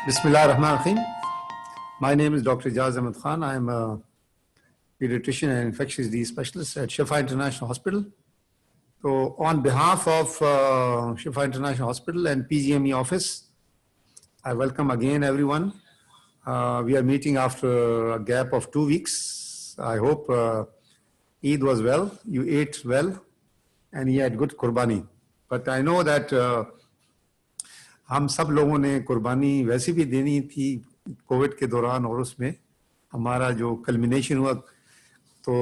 Bismillah ar-Rahman ar-Rahim. My name is Dr. Ijaz Ahmed Khan. I am a pediatrician and infectious disease specialist at Shifa International Hospital. So on behalf of Shifa International Hospital and PGME office, I welcome again everyone. We are meeting after a gap of 2 weeks. I hope Eid was well, you ate well, and you had good Qurbani. But I know that हम सब लोगों ने कुर्बानी वैसे भी देनी थी Covid के दौरान और उसमें हमारा जो कल्मिनेशन हुआ तो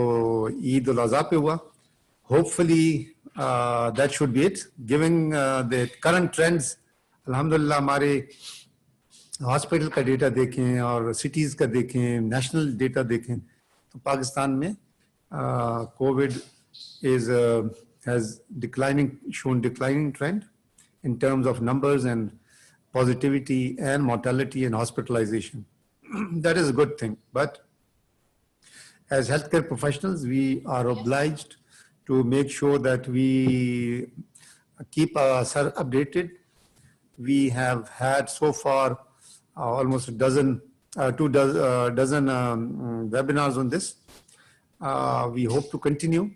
ईद उल अज़हा पे हुआ hopefully that should be it giving the current trends अल्हम्दुलिल्लाह हमारे हॉस्पिटल का डेटा देखें और सिटीज़ का देखें नेशनल डेटा देखें तो पाकिस्तान में Covid is has shown declining trend in terms of numbers and positivity and mortality and hospitalization. That is a good thing. But as healthcare professionals, we are obliged to make sure that we keep ourselves updated. We have had so far almost two dozen webinars on this. We hope to continue.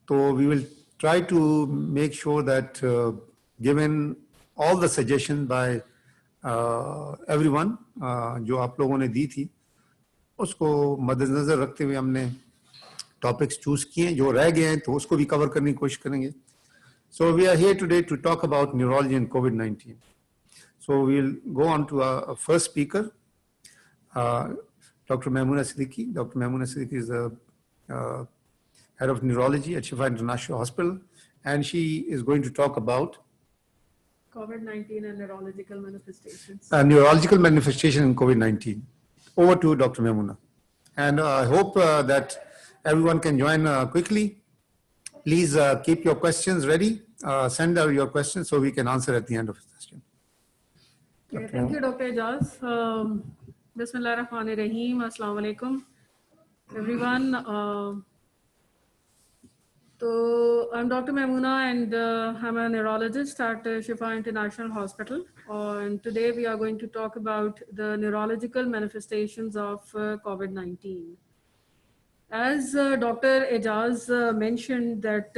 So we will try to make sure that given all the suggestions by everyone जो आप लोगों ने दी थी उसको मद्देनजर रखते हुए हमने टॉपिक्स चूज किए हैं जो रह गए हैं तो उसको भी कवर करने की कोशिश करेंगे. So we are here today to talk about neurology and COVID-19. So we'll go on to our first speaker, Dr. Maimoona Siddiqui. Dr. Maimoona Siddiqui is the head of neurology at Shifa International Hospital, and she is going to talk about COVID-19 and neurological manifestations. Neurological manifestation in COVID-19. Over to Dr. Maimoona. And I hope that everyone can join quickly. Please keep your questions ready. Send out your questions so we can answer at the end of the session. Okay, thank you, Dr. Ijaz. Bismillah ar-Rahman ar-Rahim. Assalamu alaikum, everyone. So I'm Dr. Maimoona and I'm a neurologist at Shifa International Hospital. And today we are going to talk about the neurological manifestations of COVID-19. As Dr. Ijaz mentioned that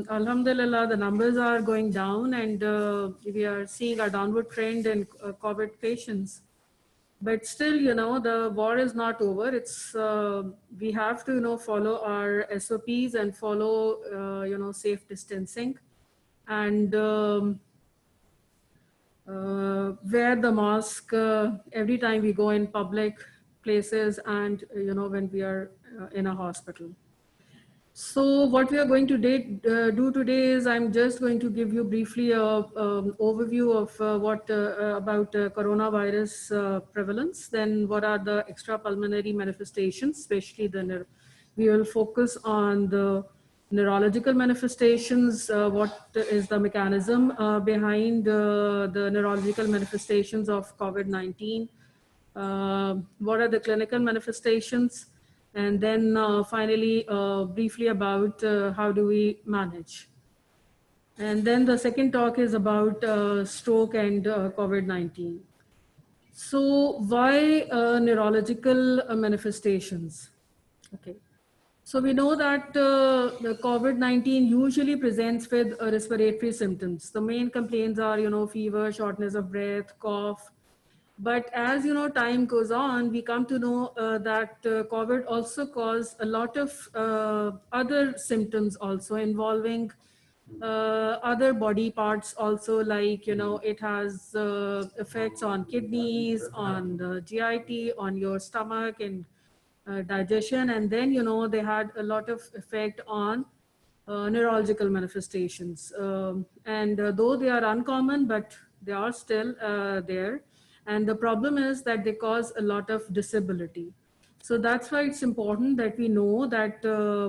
Alhamdulillah, the numbers are going down and we are seeing a downward trend in COVID patients. But still, the war is not over. It's we have to, follow our SOPs and follow, safe distancing, and wear the mask every time we go in public places and, when we are in a hospital. So what we are going to do today is I'm just going to give you briefly a overview of about coronavirus prevalence, then what are the extrapulmonary manifestations, especially we will focus on the neurological manifestations, what is the mechanism behind the neurological manifestations of COVID-19, what are the clinical manifestations, and then finally, briefly about how do we manage. And then the second talk is about stroke and COVID-19. So why neurological manifestations? Okay. So we know that the COVID-19 usually presents with respiratory symptoms. The main complaints are, fever, shortness of breath, cough. But as time goes on, we come to know that COVID also causes a lot of other symptoms also involving other body parts also, like, it has effects on kidneys, on the GIT, on your stomach and digestion. And then, they had a lot of effect on neurological manifestations. And though they are uncommon, but they are still there. And the problem is that they cause a lot of disability. So that's why it's important that we know that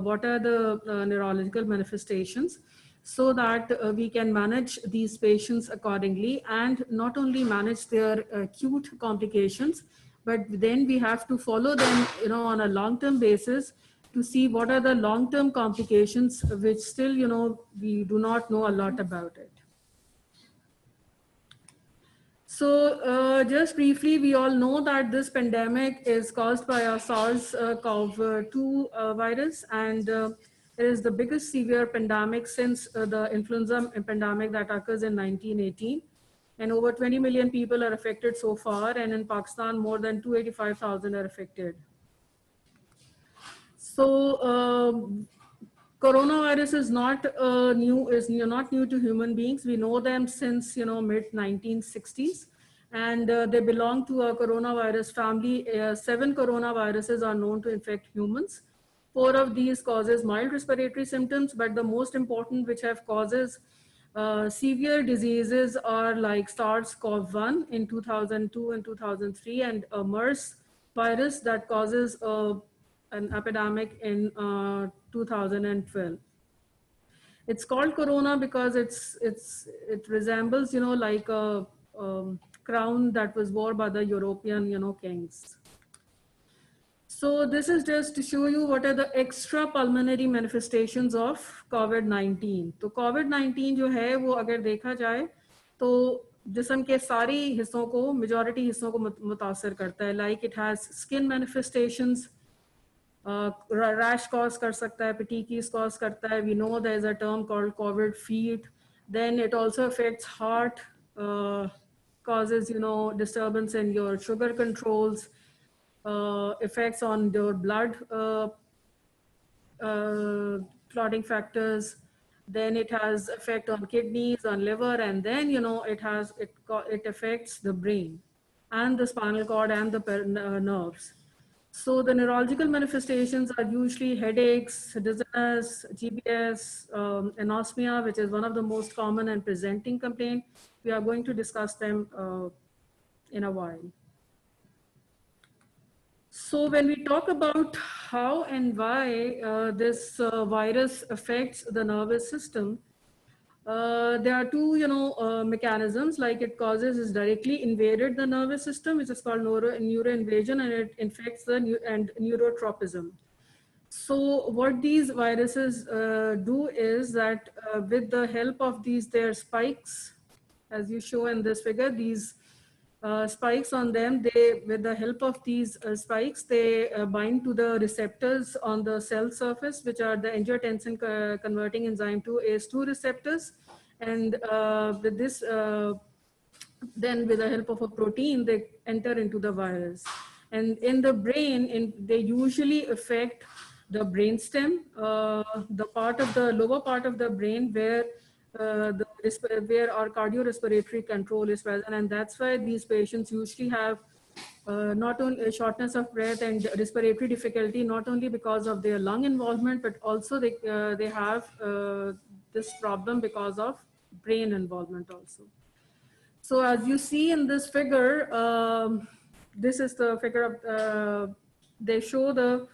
what are the neurological manifestations so that we can manage these patients accordingly and not only manage their acute complications, but then we have to follow them, on a long-term basis to see what are the long-term complications, which still, we do not know a lot about it. Just briefly, we all know that this pandemic is caused by a SARS-CoV-2 virus, and it is the biggest severe pandemic since the influenza pandemic that occurs in 1918. And over 20 million people are affected so far, and in Pakistan, more than 285,000 are affected. Coronavirus is not not new to human beings. We know them since mid 1960s, and they belong to a coronavirus family. 7 coronaviruses are known to infect humans. 4 of these causes mild respiratory symptoms, but the most important, which have causes severe diseases, are like SARS-CoV-1 in 2002 and 2003, and MERS virus that causes an epidemic in 2012. It's called corona because it resembles like a crown that was worn by the European kings. So this is just to show you what are the extra pulmonary manifestations of COVID-19. तो COVID-19 जो है वो अगर देखा जाए तो जिस्म के सारी हिस्सों को majority हिस्सों को मुतासर करता है. Like it has skin manifestations, rash cause कर सकता है, petechiae cause करता है. We know there is a term called COVID feet. Then it also affects heart, causes disturbance in your sugar controls, effects on your blood clotting factors. Then it has effect on kidneys, on liver, and then it affects the brain and the spinal cord and the nerves. So the neurological manifestations are usually headaches, dizziness, GBS, anosmia, which is one of the most common and presenting complaint. We are going to discuss them in a while. So when we talk about how and why this virus affects the nervous system, there are two, mechanisms. Like it causes is directly invaded the nervous system, which is called neuroinvasion, and it infects the neurotropism. So what these viruses do is that with the help of their spikes, as you show in this figure, these spikes on them, with the help of these spikes, they bind to the receptors on the cell surface, which are the angiotensin converting enzyme 2 ACE2 receptors. And with this, then with the help of a protein, they enter into the virus. And in the brain, they usually affect the brainstem, the part of the lower part of the brain where where our cardiorespiratory control is present, and that's why these patients usually have not only shortness of breath and respiratory difficulty, not only because of their lung involvement, but also they have this problem because of brain involvement also. So as you see in this figure, this is the figure of, they show the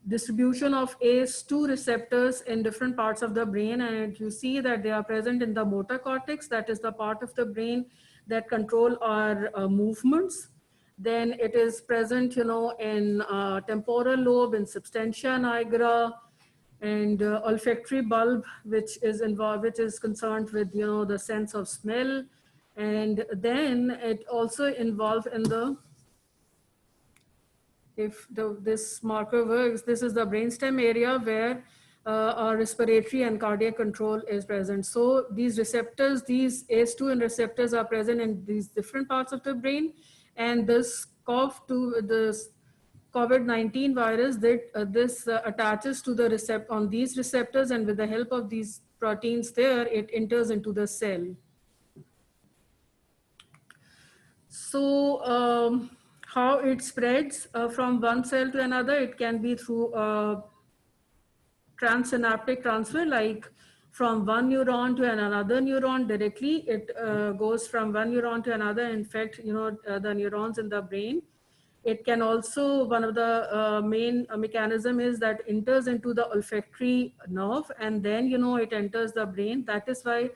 distribution of ACE2 receptors in different parts of the brain, and you see that they are present in the motor cortex, that is the part of the brain that control our movements. Then it is present, in temporal lobe, in substantia nigra, and olfactory bulb, which is involved, which is concerned with the sense of smell, and then it also involved in the, if this marker works, this is the brainstem area where our respiratory and cardiac control is present. So these receptors, these ACE2 receptors are present in these different parts of the brain, and this COVID-19 virus, this attaches to the on these receptors, and with the help of these proteins there, it enters into the cell. So how it spreads from one cell to another, it can be through transsynaptic transfer, like from one neuron to another neuron directly. It goes from one neuron to another, infect the neurons in the brain. It can also, one of the main mechanism is that enters into the olfactory nerve, and then it enters the brain. That is why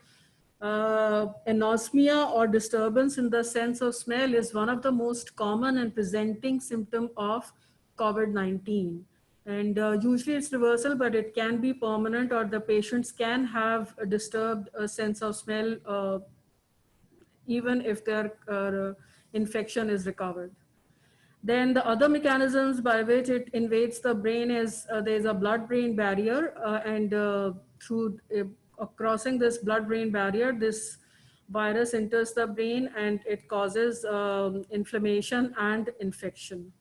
anosmia or disturbance in the sense of smell is one of the most common and presenting symptom of COVID-19. And usually it's reversal, but it can be permanent, or the patients can have a disturbed sense of smell even if their infection is recovered. Then the other mechanisms by which it invades the brain is there's a blood-brain barrier, and through crossing this blood-brain barrier, this virus enters the brain and it causes inflammation and infection.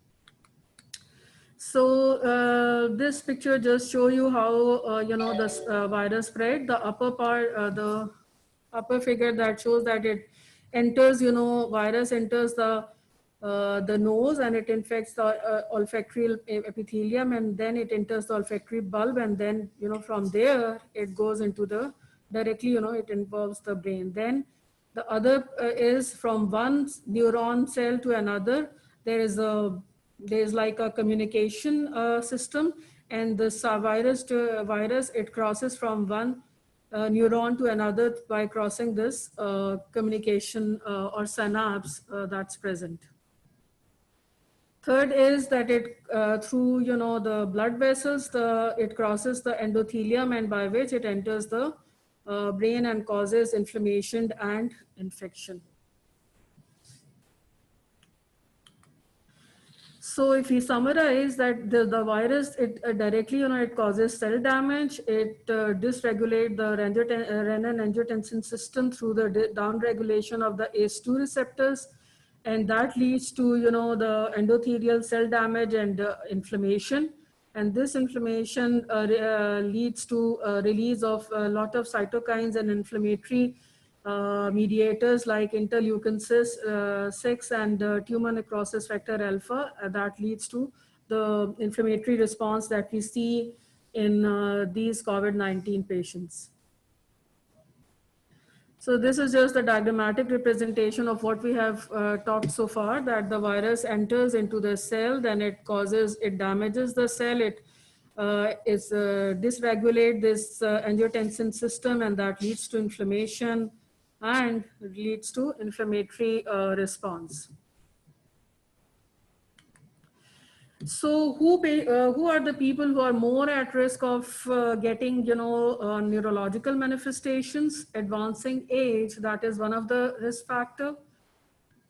So this picture just show you how this virus spread. The upper part, the upper figure that shows that it enters, virus enters the nose and it infects the olfactory epithelium, and then it enters the olfactory bulb, and then from there it goes into the directly, it involves the brain. Then the other is from one neuron cell to another. There's like a communication system, and the virus, it crosses from one neuron to another by crossing this communication or synapse that's present. Third is that it through the blood vessels, it crosses the endothelium, and by which it enters the brain and causes inflammation and infection. So if we summarize that the virus, it directly, it causes cell damage. It dysregulates the renin-angiotensin system through the downregulation of the ACE2 receptors. And that leads to, the endothelial cell damage and inflammation. And this inflammation leads to release of a lot of cytokines and inflammatory mediators like interleukin 6 and tumor necrosis factor alpha. That leads to the inflammatory response that we see in these COVID-19 patients. So this is just a diagrammatic representation of what we have talked so far, that the virus enters into the cell, then it damages the cell, it dysregulates this angiotensin system, and that leads to inflammation and leads to inflammatory response. So who are the people who are more at risk of getting, neurological manifestations? Advancing age, that is one of the risk factor.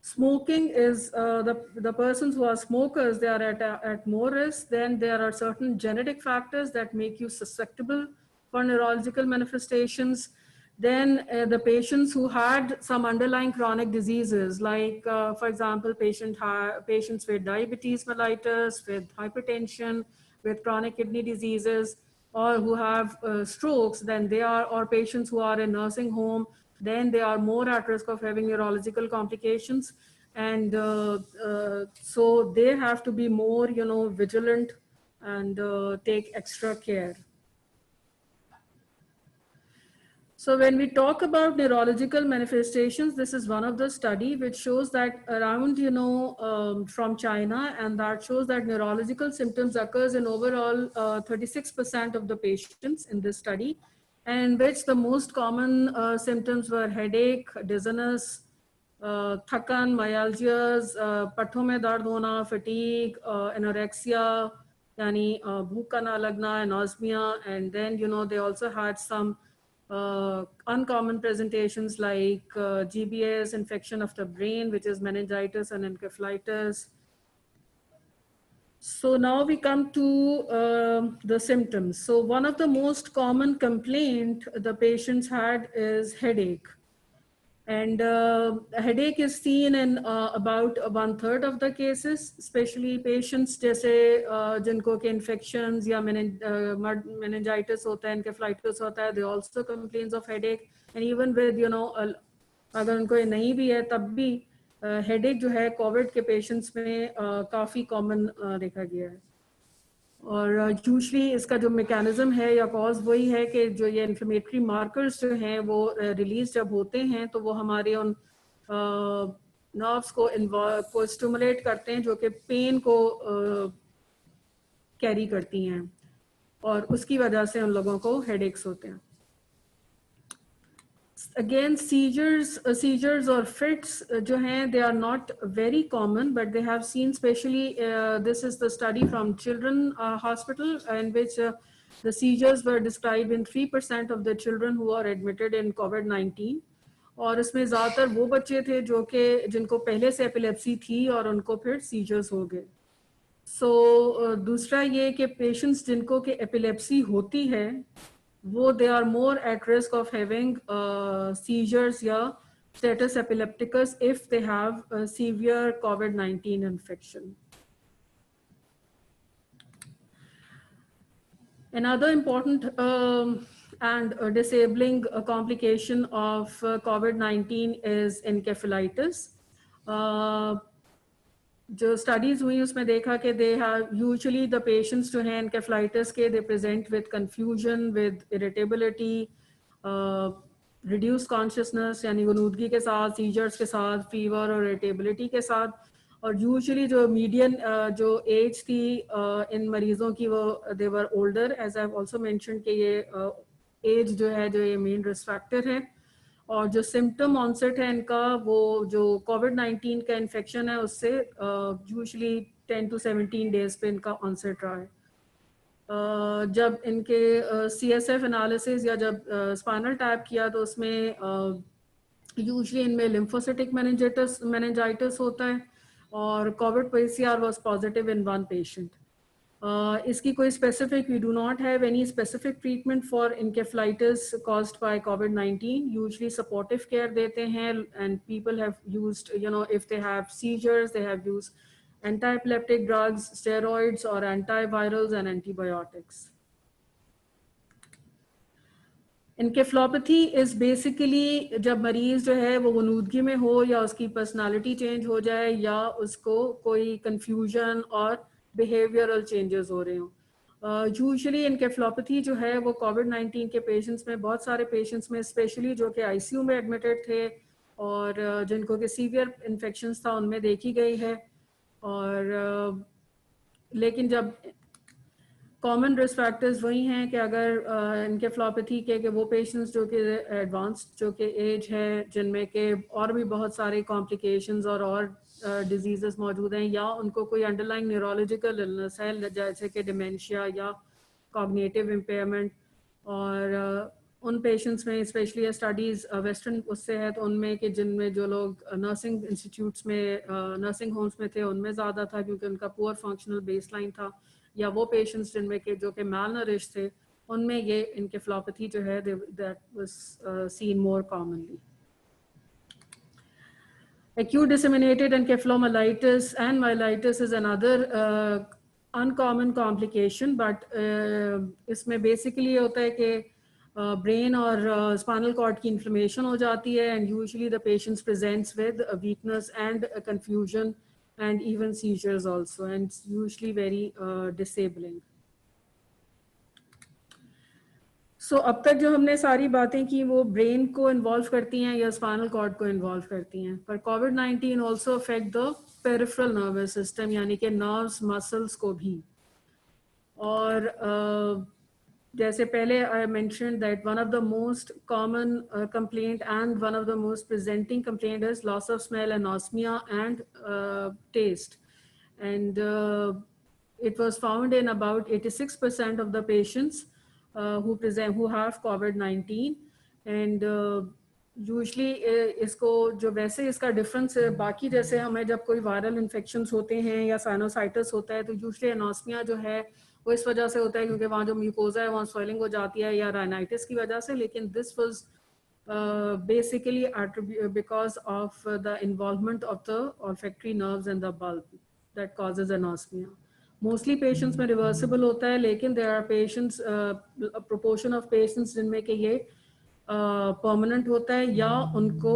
Smoking is the persons who are smokers, they are at more risk. Then there are certain genetic factors that make you susceptible for neurological manifestations. Then the patients who had some underlying chronic diseases, like, for example, patients with diabetes mellitus, with hypertension, with chronic kidney diseases, or who have strokes, then they are, or patients who are in nursing home, then they are more at risk of having neurological complications. And so they have to be more, vigilant and take extra care. So when we talk about neurological manifestations, this is one of the study which shows that around, from China, and that shows that neurological symptoms occurs in overall 36% of the patients in this study, and which the most common symptoms were headache, dizziness, thakan, myalgias, patthon mein dard hona, fatigue, anorexia, yani bhook na lagna, anosmia, and then, they also had some uncommon presentations like GBS, infection of the brain, which is meningitis and encephalitis. So now we come to the symptoms. So one of the most common complaint the patients had is headache. And headache is seen in about 1/3 of the cases, especially patients जैसे जिनको के infections या meningitis होता है, encephalitis होता है, they also complains of headache. And even with, अगर उनको ये नहीं भी है, तब भी headache जो है COVID के patients में काफ़ी common देखा गया है. और यूजली इसका जो मैकेनिज्म है या कॉज वही है कि जो ये इन्फ्लेमेटरी मार्कर्स जो हैं वो रिलीज जब होते हैं तो वो हमारे उन नर्व्स को स्टिमुलेट करते हैं जो कि पेन को कैरी करती हैं, और उसकी वजह से उन लोगों को हेडेक्स होते हैं. Again, seizures or fits जो हैं, they are not very common, but they have seen, especially this is the study from Children Hospital, in which the seizures were described in 3% of the children who are admitted in COVID-19. और इसमें ज़्यादातर वो बच्चे थे जो कि जिनको पहले से एपिलेप्सी थी और उनको फिर सीजर्स हो गए। दूसरा ये कि पेशेंट्स जिनको कि एपिलेप्सी होती है वो they are more at risk of having seizures या status epilepticus if they have a severe COVID-19 infection. Another important and disabling complication of COVID-19 is encephalitis. जो स्टडीज हुई उसमें देखा कि they have usually the patients जो हैं एनकेफलाइटिस के दे present with confusion, with irritability, reduce consciousness यानी गुनूदगी के साथ, सीजर्स के साथ, फीवर और इरिटेबिलिटी के साथ। और यूजुअली जो मीडियन जो एज थी इन मरीजों की वो they were older, as I also mention कि ये एज जो है जो ये मेन रिस्क फैक्टर है। और जो सिम्टम ऑनसेट है इनका वो जो कोविड-19 का इन्फेक्शन है उससे यूजुअली 10 to 17 डेज पे इनका ऑनसेट रहा है। जब इनके CSF एनालिसिस या जब स्पाइनल टैप किया तो उसमें यूजुअली इनमें लिम्फोसिटिक मेनिंजाइटिस होता है और COVID PCR was positive in one patient. इसकी कोई specific, we do not have any specific treatment for encephalitis caused by कोविड-19। यूजुअली सपोर्टिव केयर देते हैं and people have used, you know, if they have seizures they have used anti-epileptic drugs, steroids or antivirals and antibiotics. Encephalopathy is basically जब मरीज जो है वो गुनूदगी में हो या उसकी पर्सनालिटी चेंज हो जाए या उसको कोई कंफ्यूजन और बिहेवियरल चेंजेस हो रहे हों। यूजुअली एनकेफेलोपैथी जो है वो कोविड-19 के पेशेंट्स में, बहुत सारे पेशेंट्स में स्पेशली जो कि ICU में एडमिटेड थे और जिनको कि सीवियर इन्फेक्शंस था उनमें देखी गई है। और लेकिन जब कॉमन रिस्क फैक्टर्स वही हैं कि अगर एनकेफेलोपैथी के वो पेशेंट्स जो कि एडवांस्ड जो कि एज है जिनमें के और भी बहुत सारे कॉम्प्लिकेशंस और डिजीज़ेस मौजूद हैं या उनको कोई अंडरलाइंग न्यूरोलॉजिकल इलनेस है जैसे कि डिमेंशिया या कॉग्निटिव इम्पेयरमेंट। और उन पेशेंट्स में स्पेशली स्टडीज़ वेस्टर्न उससे है तो उनमें कि जिनमें जो लोग नर्सिंग इंस्टीट्यूट्स में, नर्सिंग होम्स में थे उनमें ज़्यादा था क्योंकि उनका पुअर फंक्शनल बेसलाइन था, या वो पेशेंट्स जिनमें के जो कि malnourished थे उनमें ये एनकेफेलोपैथी जो है that was seen more commonly. Acute disseminated encephalomyelitis and myelitis is another uncommon complication, but इसमें basically होता है कि ब्रेन और स्पाइनल कॉर्ड की इन्फ्लेमेशन हो जाती है and usually the patients presents with weakness and confusion and even seizures also, and it's usually very disabling. So अब तक जो हमने सारी बातें की वो ब्रेन को इन्वॉल्व करती हैं या स्पाइनल कॉर्ड को इन्वॉल्व करती हैं, पर कोविड-19 also affect the peripheral nervous system यानी कि नर्व्स, मसल्स को भी। और जैसे पहले I mentioned that one of the most common complaint and one of the most presenting complaint is loss of smell, anosmia and taste. And it was found in about 86% of the patients who have COVID-19. And usually इसको जो वैसे इसका difference है बाकी, जैसे हमें जब कोई वायरल इन्फेक्शंस होते हैं या साइनोसाइटिस होता है तो यूजुअली एनोस्मिया जो है वो इस वजह से होता है क्योंकि वहाँ जो म्यूकोजा है वहाँ स्वेलिंग हो जाती है या राइनाइटिस की वजह से, लेकिन this was basically because of the involvement of the olfactory nerves and the bulb that causes anosmia. Mostly patients में रिवर्सिबल होता है, लेकिन there are patients, proportion of patients जिनमें कि ये परमानेंट होता है या उनको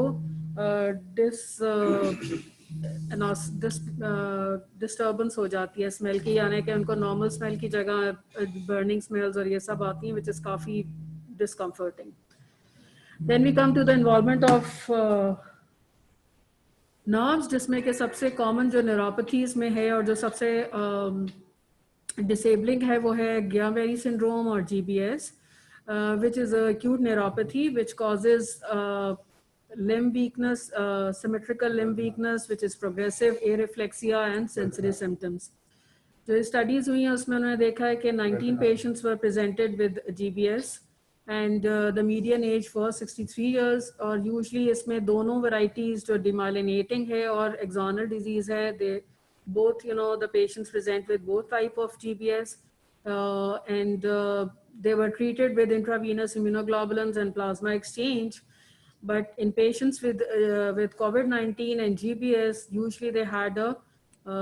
डिस्टर्बेंस हो जाती है स्मेल की, यानी कि उनको नॉर्मल स्मेल की जगह बर्निंग स्मेल्स और ये सब आती हैं, विच इज़ काफ़ी discomforting. Then we come to the involvement of nerves, जिसमें कि सबसे कॉमन जो न्यूरोपैथीज में है और जो सबसे डिसेबलिंग है वो है Guillain-Barré syndrome और GBS, which is a acute neuropathy which causes limb weakness, symmetrical limb weakness, which is progressive areflexia and sensory symptoms. जो स्टडीज हुई हैं उसमें उन्होंने देखा है कि 19 patients were presented with GBS and the median age was 63 years. और usually इसमें दोनों varieties जो demyelinating है और axonal disease है, they both, the patients present with both type of GBS, and they were treated with intravenous immunoglobulins and plasma exchange. But in patients with COVID-19 and GBS, usually they had a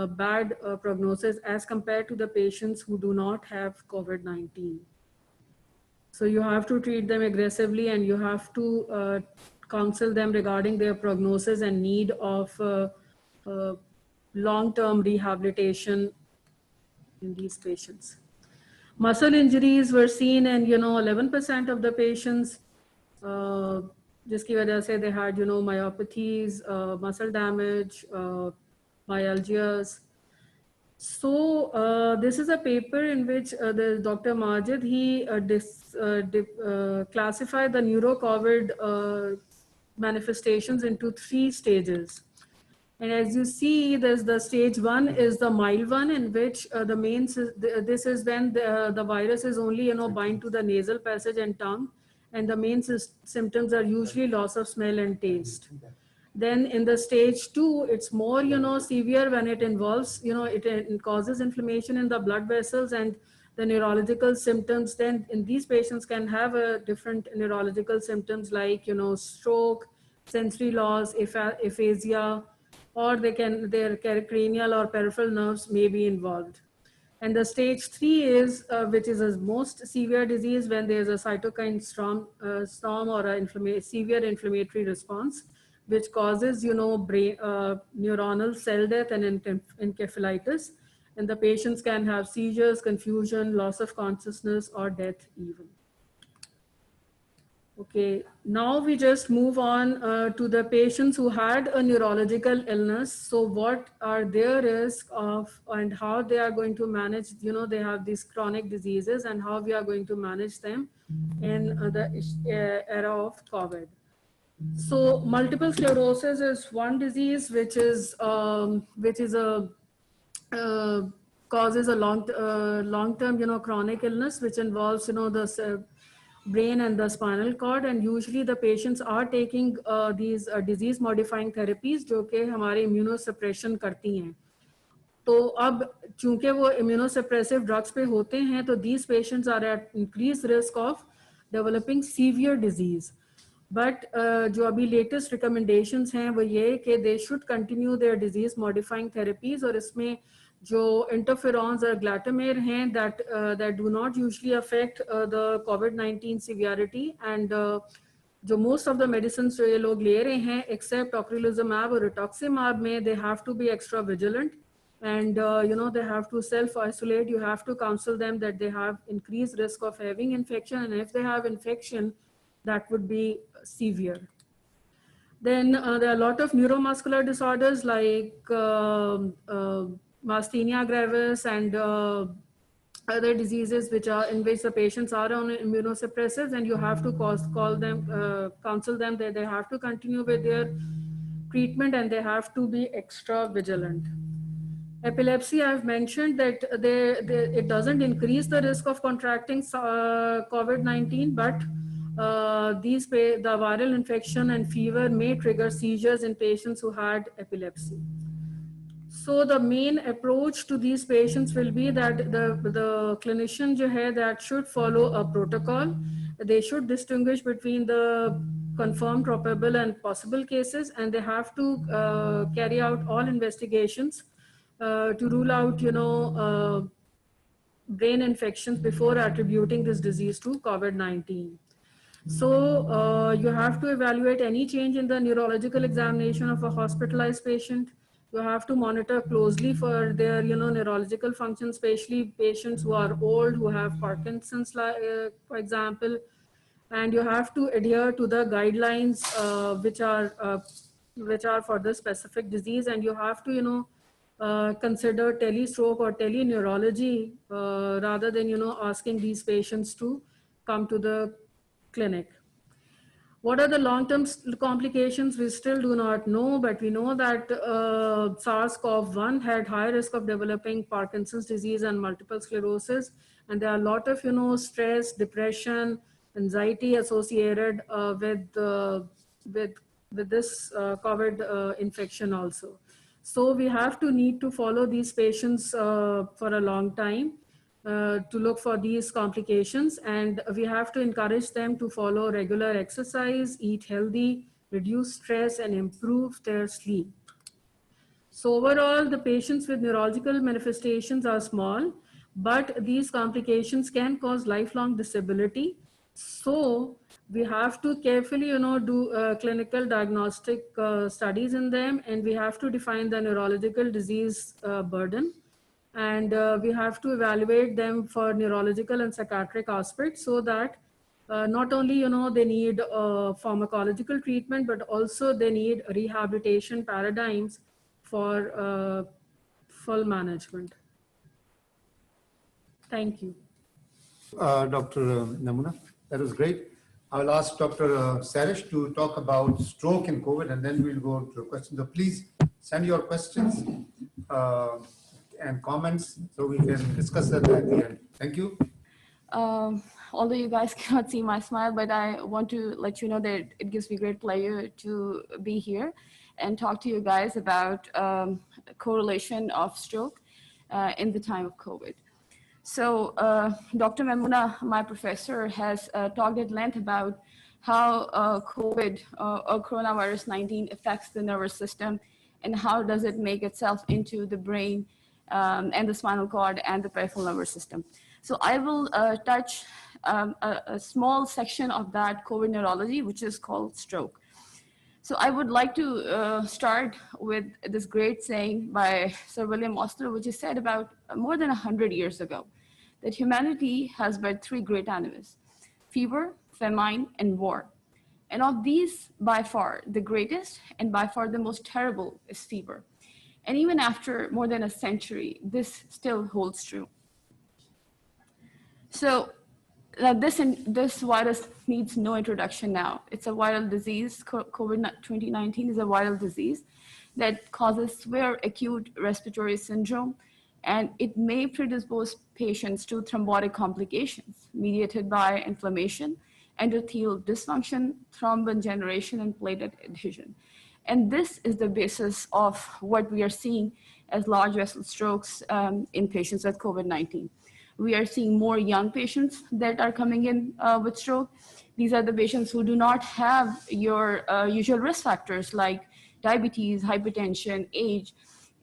bad prognosis as compared to the patients who do not have COVID-19. So you have to treat them aggressively, and you have to counsel them regarding their prognosis and need of long-term rehabilitation in these patients. Muscle injuries were seen in 11% of the patients, जिसकी वजह से they had myopathies, muscle damage, myalgias. So this is a paper in which the Dr. Majid, he classified the neuro-COVID manifestations into 3 stages. And as you see, there's the stage 1 is the mild one, in which this is when the virus is only bind to the nasal passage and tongue, and the main symptoms are usually loss of smell and taste. Then in the stage 2, it's more severe when it involves, it causes inflammation in the blood vessels and the neurological symptoms. Then in these patients can have different neurological symptoms like stroke, sensory loss, aphasia, or their cranial or peripheral nerves may be involved. And the stage 3 is, which is a most severe disease, when there's a cytokine storm or a severe inflammatory response, which causes, neuronal cell death and encephalitis. And the patients can have seizures, confusion, loss of consciousness, or death even. Okay, now we just move on to the patients who had a neurological illness. So what are their risks of, and how they are going to manage, they have these chronic diseases, and how we are going to manage them in the era of COVID. So multiple sclerosis is one disease which is causes a long-term, chronic illness, which involves, the brain and the spinal cord, and usually the patients are taking these disease modifying therapies जो कि हमारे immunosuppression करती हैं. तो अब चूंकि वो immunosuppressive drugs पे होते हैं, तो these patients are at increased risk of developing severe disease. But जो अभी latest recommendations हैं वो ये कि they should continue their disease modifying therapies, और इसमें जो interferons और glutamate हैं that do not usually affect the COVID-19 severity, and जो most of the medicines जो ये लोग ले रहे हैं except ocrelizumab और rituximab में, they have to be extra vigilant, and they have to self-isolate. You have to counsel them that they have increased risk of having infection, and if they have infection, that would be severe. Then there are a lot of neuromuscular disorders like myasthenia gravis and other diseases which are in which the patients are on immunosuppressives, and you have to counsel them that they have to continue with their treatment and they have to be extra vigilant. Epilepsy, I've mentioned that it doesn't increase the risk of contracting COVID-19, but the viral infection and fever may trigger seizures in patients who had epilepsy. So the main approach to these patients will be that the clinician जो है, that should follow a protocol. They should distinguish between the confirmed, probable, and possible cases, and they have to carry out all investigations to rule out, brain infections before attributing this disease to COVID-19. So you have to evaluate any change in the neurological examination of a hospitalized patient. You have to monitor closely for their, neurological function, especially patients who are old, who have Parkinson's, for example. And you have to adhere to the guidelines which are for the specific disease. And you have to, consider telestroke or teleneurology rather than, asking these patients to come to the clinic. What are the long-term complications? We still do not know, but we know that SARS-CoV-1 had high risk of developing Parkinson's disease and multiple sclerosis. And there are a lot of, stress, depression, anxiety associated with with this COVID infection also. So we have to need to follow these patients for a long time to look for these complications, and we have to encourage them to follow regular exercise, eat healthy, reduce stress, and improve their sleep. So overall, the patients with neurological manifestations are small, but these complications can cause lifelong disability. So we have to carefully, do clinical diagnostic studies in them, and we have to define the neurological disease burden. And we have to evaluate them for neurological and psychiatric aspects so that not only, they need pharmacological treatment, but also they need rehabilitation paradigms for full management. Thank you. Dr. Namuna, that was great. I will ask Dr. Sarish to talk about stroke and COVID, and then we'll go to questions. So please send your questions and comments so we can discuss that at the end. Thank you. Although you guys cannot see my smile, but I want to let you know that it gives me great pleasure to be here and talk to you guys about correlation of stroke in the time of COVID. So Dr. Memuna, my professor, has talked at length about how COVID or coronavirus 19 affects the nervous system and how does it make itself into the brain and the spinal cord and the peripheral nervous system. So I will touch a small section of that COVID neurology, which is called stroke. So I would like to start with this great saying by Sir William Osler, which is said about more than 100 years ago, that humanity has but three great enemies: fever, famine, and war. And of these, by far, the greatest and by far the most terrible is fever. And even after more than a century, this still holds true. So this virus needs no introduction now. It's a viral disease. COVID-19 is a viral disease that causes severe acute respiratory syndrome, and it may predispose patients to thrombotic complications mediated by inflammation, endothelial dysfunction, thrombin generation, and platelet adhesion. And this is the basis of what we are seeing as large vessel strokes in patients with COVID-19. We are seeing more young patients that are coming in with stroke. These are the patients who do not have your usual risk factors like diabetes, hypertension, age.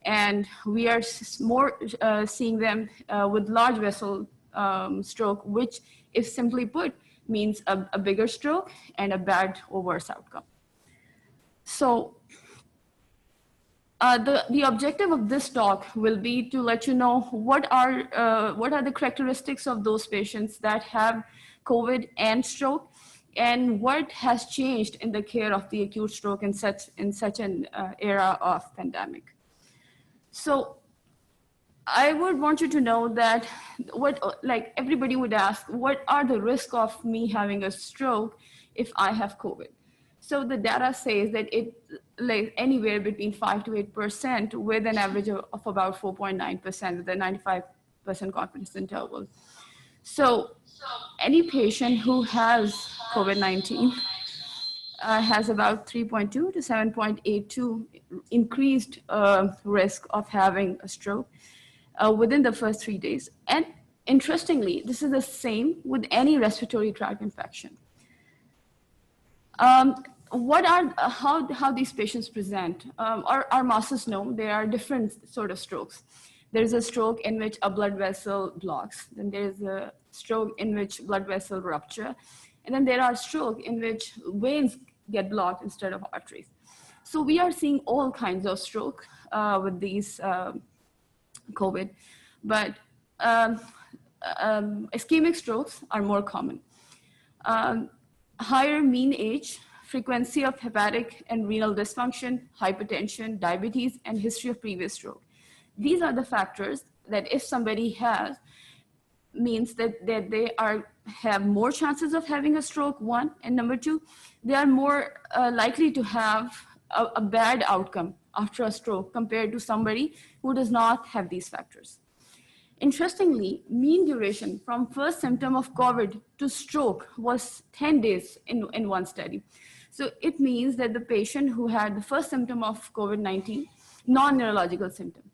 And we are more seeing them with large vessel stroke, which, if simply put, means a bigger stroke and a bad or worse outcome. So the objective of this talk will be to let you know what are the characteristics of those patients that have COVID and stroke, and what has changed in the care of the acute stroke in such an era of pandemic. So I would want you to know that like everybody would ask, what are the risks of me having a stroke if I have COVID? So the data says that it like anywhere between 5 to 8% with an average of about 4.9% with a 95% confidence interval. So any patient who has COVID-19 has about 3.2 to 7.82 increased risk of having a stroke within the first 3 days. And interestingly, this is the same with any respiratory tract infection. How these patients present? Our masters know there are different sort of strokes. There's a stroke in which a blood vessel blocks. Then there's a stroke in which blood vessel rupture. And then there are stroke in which veins get blocked instead of arteries. So we are seeing all kinds of stroke with these COVID, but ischemic strokes are more common. Higher mean age, frequency of hepatic and renal dysfunction, hypertension, diabetes, and history of previous stroke. These are the factors that if somebody has, means that they have more chances of having a stroke, one, and number two, they are more likely to have a bad outcome after a stroke compared to somebody who does not have these factors. Interestingly, mean duration from first symptom of COVID to stroke was 10 days in one study. So it means that the patient who had the first symptom of COVID-19, non-neurological symptom,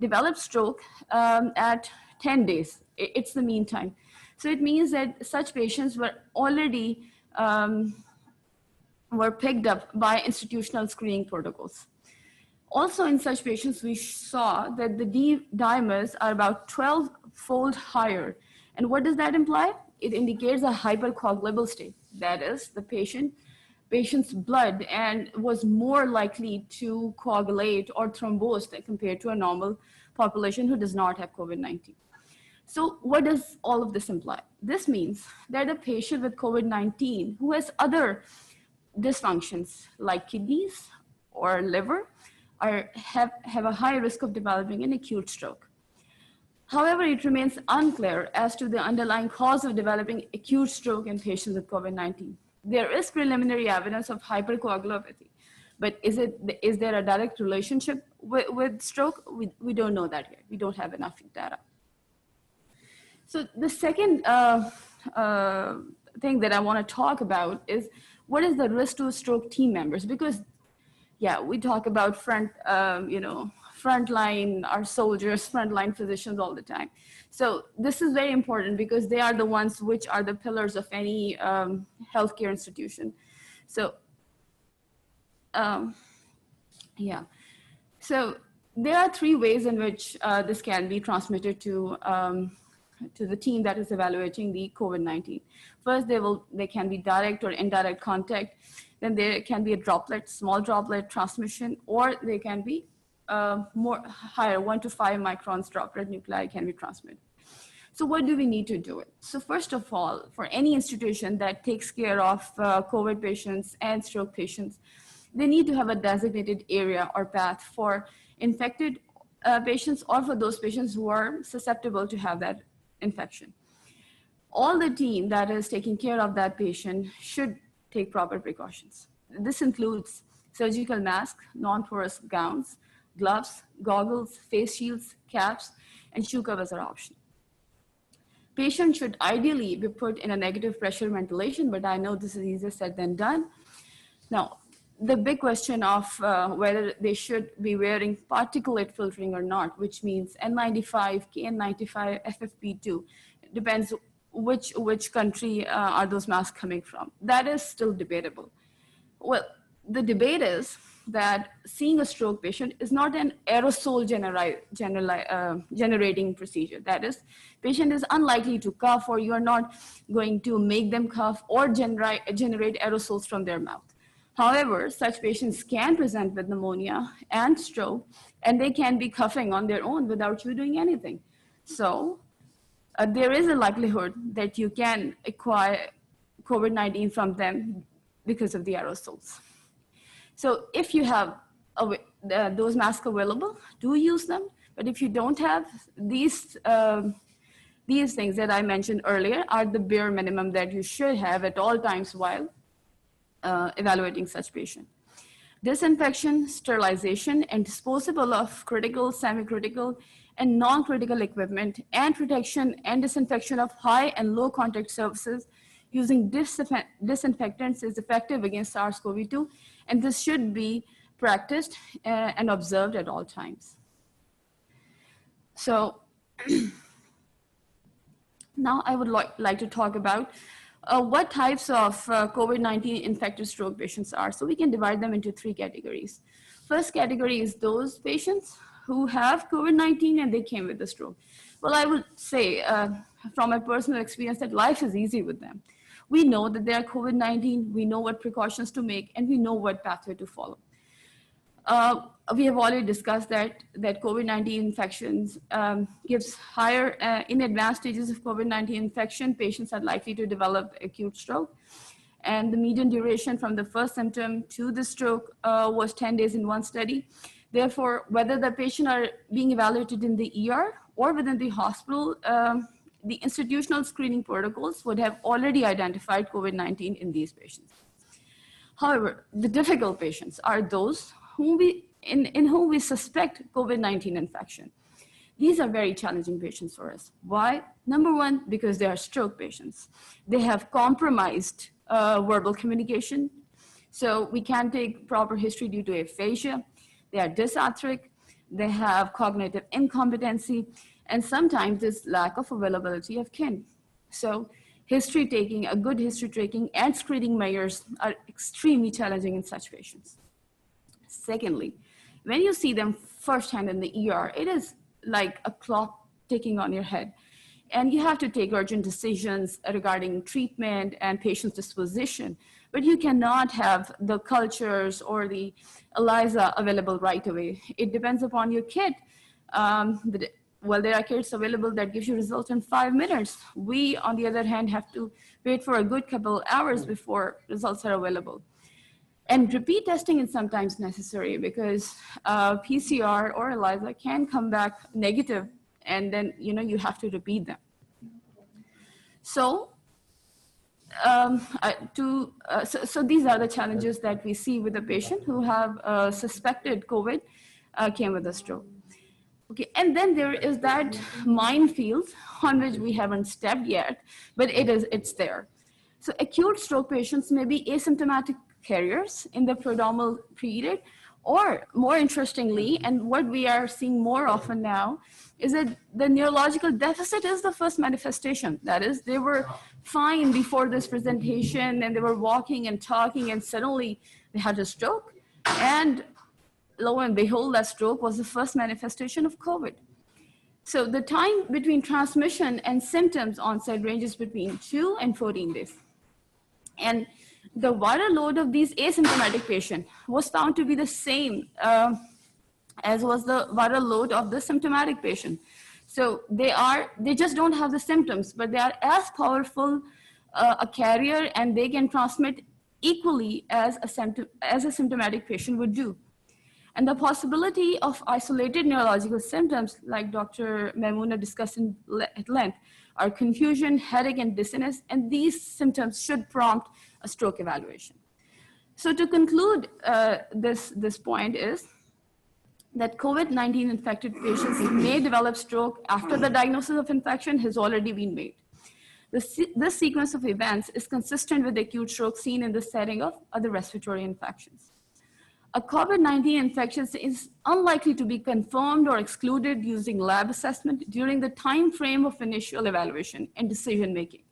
developed stroke at 10 days. It's the mean time. So it means that such patients were already were picked up by institutional screening protocols. Also in such patients, we saw that the D dimers are about 12-fold higher. And what does that imply? It indicates a hypercoagulable state. That is, the patient's blood and was more likely to coagulate or thrombose compared to a normal population who does not have COVID-19. So what does all of this imply? This means that a patient with COVID-19 who has other dysfunctions like kidneys or liver have a high risk of developing an acute stroke. However, it remains unclear as to the underlying cause of developing acute stroke in patients with COVID-19. There is preliminary evidence of hypercoagulopathy, but is there a direct relationship with stroke? We don't know that yet. We don't have enough data. So the second thing that I want to talk about is what is the risk to stroke team members? Because yeah, we talk about frontline, our soldiers, frontline physicians all the time. So this is very important because they are the ones which are the pillars of any healthcare institution. So, yeah. So there are three ways in which this can be transmitted to the team that is evaluating the COVID-19. First, they can be direct or indirect contact. Then there can be a droplet, small droplet transmission, or they can be more higher, 1 to 5 microns droplet nuclei can be transmitted. So what do we need to do it? So first of all, for any institution that takes care of COVID patients and stroke patients, they need to have a designated area or path for infected patients or for those patients who are susceptible to have that infection. All the team that is taking care of that patient should take proper precautions. This includes surgical masks, non-porous gowns, gloves, goggles, face shields, caps, and shoe covers are optional. Patients should ideally be put in a negative pressure ventilation, but I know this is easier said than done. Now, the big question of whether they should be wearing particulate filtering or not, which means N95, KN95, FFP2, depends which country are those masks coming from. That is still debatable. Well, the debate is that seeing a stroke patient is not an aerosol generating procedure. That is, patient is unlikely to cough, or you are not going to make them cough or generate aerosols from their mouth. However, such patients can present with pneumonia and stroke, and they can be coughing on their own without you doing anything. So there is a likelihood that you can acquire COVID-19 from them because of the aerosols. So if you have those masks available, do use them. But if you don't have, these things that I mentioned earlier are the bare minimum that you should have at all times while evaluating such patient. Disinfection, sterilization, and disposal of critical, semi-critical, and non-critical equipment, and protection and disinfection of high and low contact surfaces using disinfectants is effective against SARS-CoV-2, and this should be practiced and observed at all times. So now I would like to talk about what types of COVID-19 infected stroke patients are. So we can divide them into 3 categories. First category is those patients who have COVID-19 and they came with a stroke. Well, I would say from my personal experience that life is easy with them. We know that they are COVID-19, we know what precautions to make, and we know what pathway to follow. We have already discussed that COVID-19 infections gives higher, in advanced stages of COVID-19 infection, patients are likely to develop acute stroke. And the median duration from the first symptom to the stroke was 10 days in one study. Therefore, whether the patient are being evaluated in the ER or within the hospital, the institutional screening protocols would have already identified COVID-19 in these patients. However, the difficult patients are those in whom we suspect COVID-19 infection. These are very challenging patients for us. Why? Number one, because they are stroke patients. They have compromised verbal communication. So we can't take proper history due to aphasia. They are dysarthric. They have cognitive incompetency, and sometimes this lack of availability of kin. So history taking, a good history taking and screening measures are extremely challenging in such patients. Secondly, when you see them firsthand in the ER, it is like a clock ticking on your head. And you have to take urgent decisions regarding treatment and patient's disposition, but you cannot have the cultures or the ELISA available right away. It depends upon your kit. Well, there are kits available that gives you results in 5 minutes. We, on the other hand, have to wait for a good couple hours before results are available. And repeat testing is sometimes necessary because PCR or ELISA can come back negative, and then you have to repeat them. So, so these are the challenges that we see with a patient who have suspected COVID came with a stroke. Okay, and then there is that minefield on which we haven't stepped yet, but it's there. So acute stroke patients may be asymptomatic carriers in the prodromal period, or more interestingly, and what we are seeing more often now, is that the neurological deficit is the first manifestation. That is, they were fine before this presentation and they were walking and talking, and suddenly they had a stroke, and lo and behold, that stroke was the first manifestation of COVID. So the time between transmission and symptoms onset ranges between 2 and 14 days. And the viral load of these asymptomatic patients was found to be the same as was the viral load of the symptomatic patient. So they just don't have the symptoms, but they are as powerful a carrier, and they can transmit equally as a symptomatic patient would do. And the possibility of isolated neurological symptoms, like Dr. Maimouna discussed at length, are confusion, headache, and dizziness, and these symptoms should prompt a stroke evaluation. So to conclude this point is that COVID-19 infected patients may develop stroke after the diagnosis of infection has already been made. This sequence of events is consistent with acute stroke seen in the setting of other respiratory infections. A COVID-19 infection is unlikely to be confirmed or excluded using lab assessment during the time frame of initial evaluation and decision-making.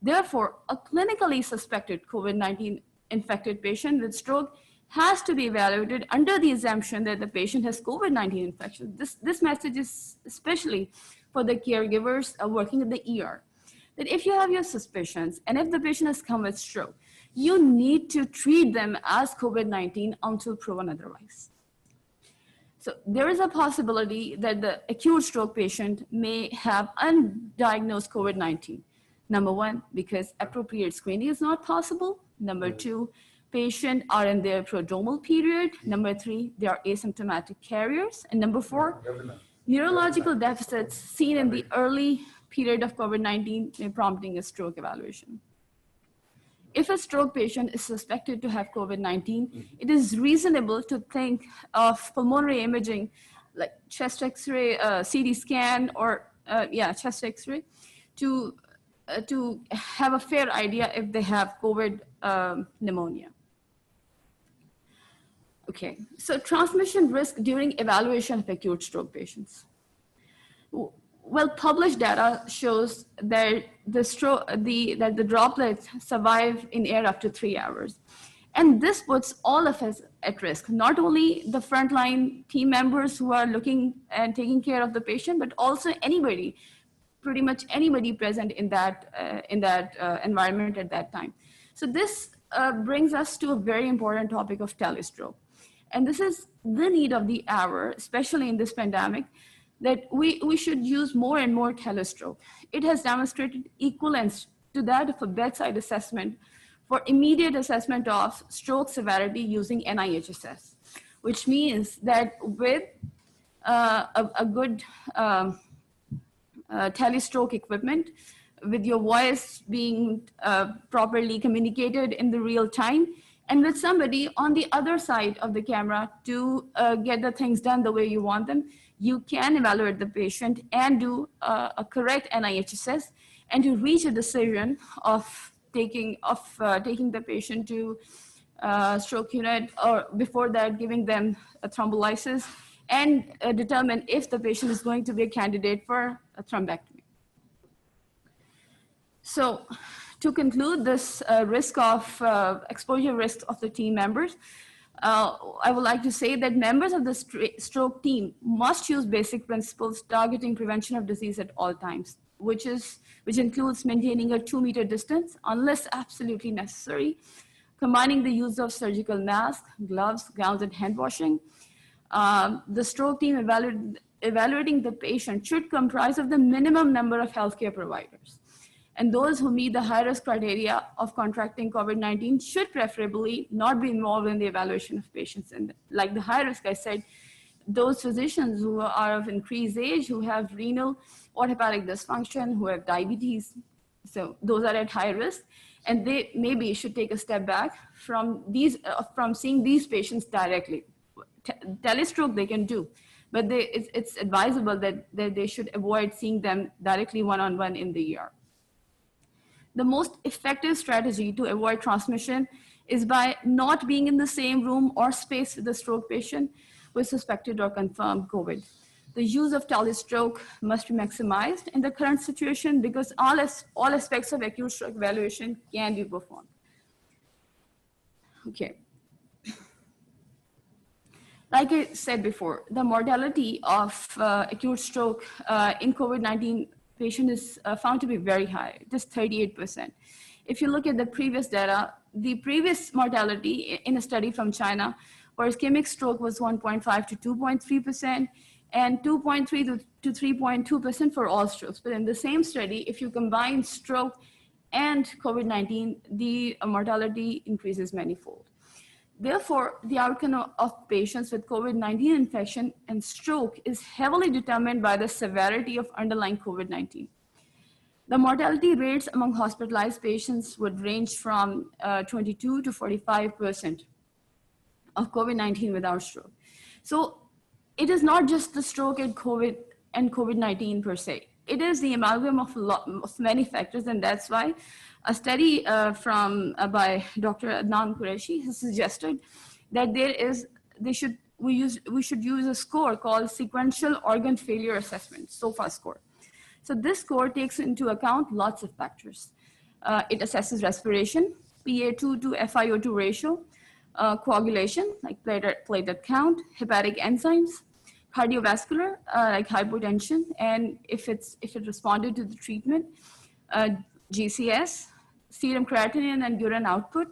Therefore, a clinically suspected COVID-19 infected patient with stroke has to be evaluated under the assumption that the patient has COVID-19 infection. This message is especially for the caregivers working in the ER, that if you have your suspicions and if the patient has come with stroke, you need to treat them as COVID-19 until proven otherwise. So there is a possibility that the acute stroke patient may have undiagnosed COVID-19. Number one, because appropriate screening is not possible. Number two, patients are in their prodromal period. Number three, they are asymptomatic carriers. And number four, neurological deficits seen in the early period of COVID-19 may prompting a stroke evaluation. If a stroke patient is suspected to have COVID-19, it is reasonable to think of pulmonary imaging like chest X-ray, CT scan, or chest X-ray to have a fair idea if they have COVID pneumonia. Okay, so transmission risk during evaluation of acute stroke patients. Well, published data shows that the droplets survive in air up to 3 hours. And this puts all of us at risk, not only the frontline team members who are looking and taking care of the patient, but also anybody, pretty much anybody present in that environment at that time. So this brings us to a very important topic of telestroke. And this is the need of the hour, especially in this pandemic, that we should use more and more telestroke. It has demonstrated equivalence to that of a bedside assessment for immediate assessment of stroke severity using NIHSS, which means that with a good telestroke equipment, with your voice being properly communicated in the real time, and with somebody on the other side of the camera to get the things done the way you want them, you can evaluate the patient and do a correct NIHSS and to reach a decision of taking the patient to stroke unit, or before that giving them a thrombolysis, and determine if the patient is going to be a candidate for a thrombectomy. So to conclude this exposure risk of the team members, I would like to say that members of the stroke team must use basic principles targeting prevention of disease at all times, which includes maintaining a 2-meter distance unless absolutely necessary, combining the use of surgical masks, gloves, gowns, and hand washing. The stroke team evaluating the patient should comprise of the minimum number of healthcare providers. And those who meet the high-risk criteria of contracting COVID-19 should preferably not be involved in the evaluation of patients. And like the high risk, I said, those physicians who are of increased age, who have renal or hepatic dysfunction, who have diabetes, so those are at high risk, and they maybe should take a step back from seeing these patients directly. Telestroke they can do, but it's advisable that they should avoid seeing them directly one-on-one in the ER. The most effective strategy to avoid transmission is by not being in the same room or space with the stroke patient with suspected or confirmed COVID. The use of telestroke must be maximized in the current situation because all aspects of acute stroke evaluation can be performed. Okay. Like I said before, the mortality of acute stroke in COVID-19 patient is found to be very high, just 38%. If you look at the previous data, the previous mortality in a study from China for ischemic stroke was 1.5 to 2.3%, and 2.3 to 3.2% for all strokes. But in the same study, if you combine stroke and COVID-19, the mortality increases manifold. Therefore, the outcome of patients with COVID-19 infection and stroke is heavily determined by the severity of underlying COVID-19. The mortality rates among hospitalized patients would range from 22 to 45% of COVID-19 without stroke. So it is not just the stroke and COVID-19 per se. It is the amalgam of many factors, and that's why a study by Dr. Adnan Qureshi has suggested that we should use a score called Sequential Organ Failure Assessment, SOFA score. So this score takes into account lots of factors. It assesses respiration, PaO2 to FiO2 ratio, coagulation, like platelet count, hepatic enzymes, cardiovascular, like hypertension, and if it responded to the treatment, GCS, serum creatinine and urine output,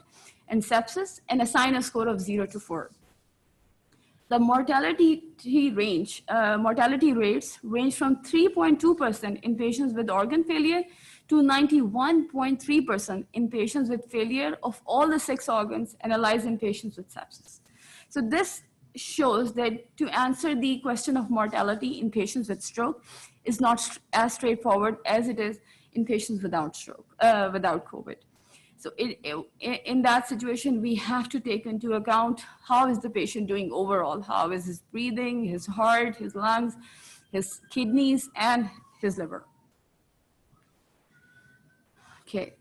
and sepsis, and assign a score of 0 to 4. The mortality rates range from 3.2% in patients with organ failure to 91.3% in patients with failure of all the 6 organs analyzed in patients with sepsis. So this shows that to answer the question of mortality in patients with stroke is not as straightforward as it is in patients without stroke, without COVID. So in that situation, we have to take into account how is the patient doing overall, how is his breathing, his heart, his lungs, his kidneys, and his liver. Okay.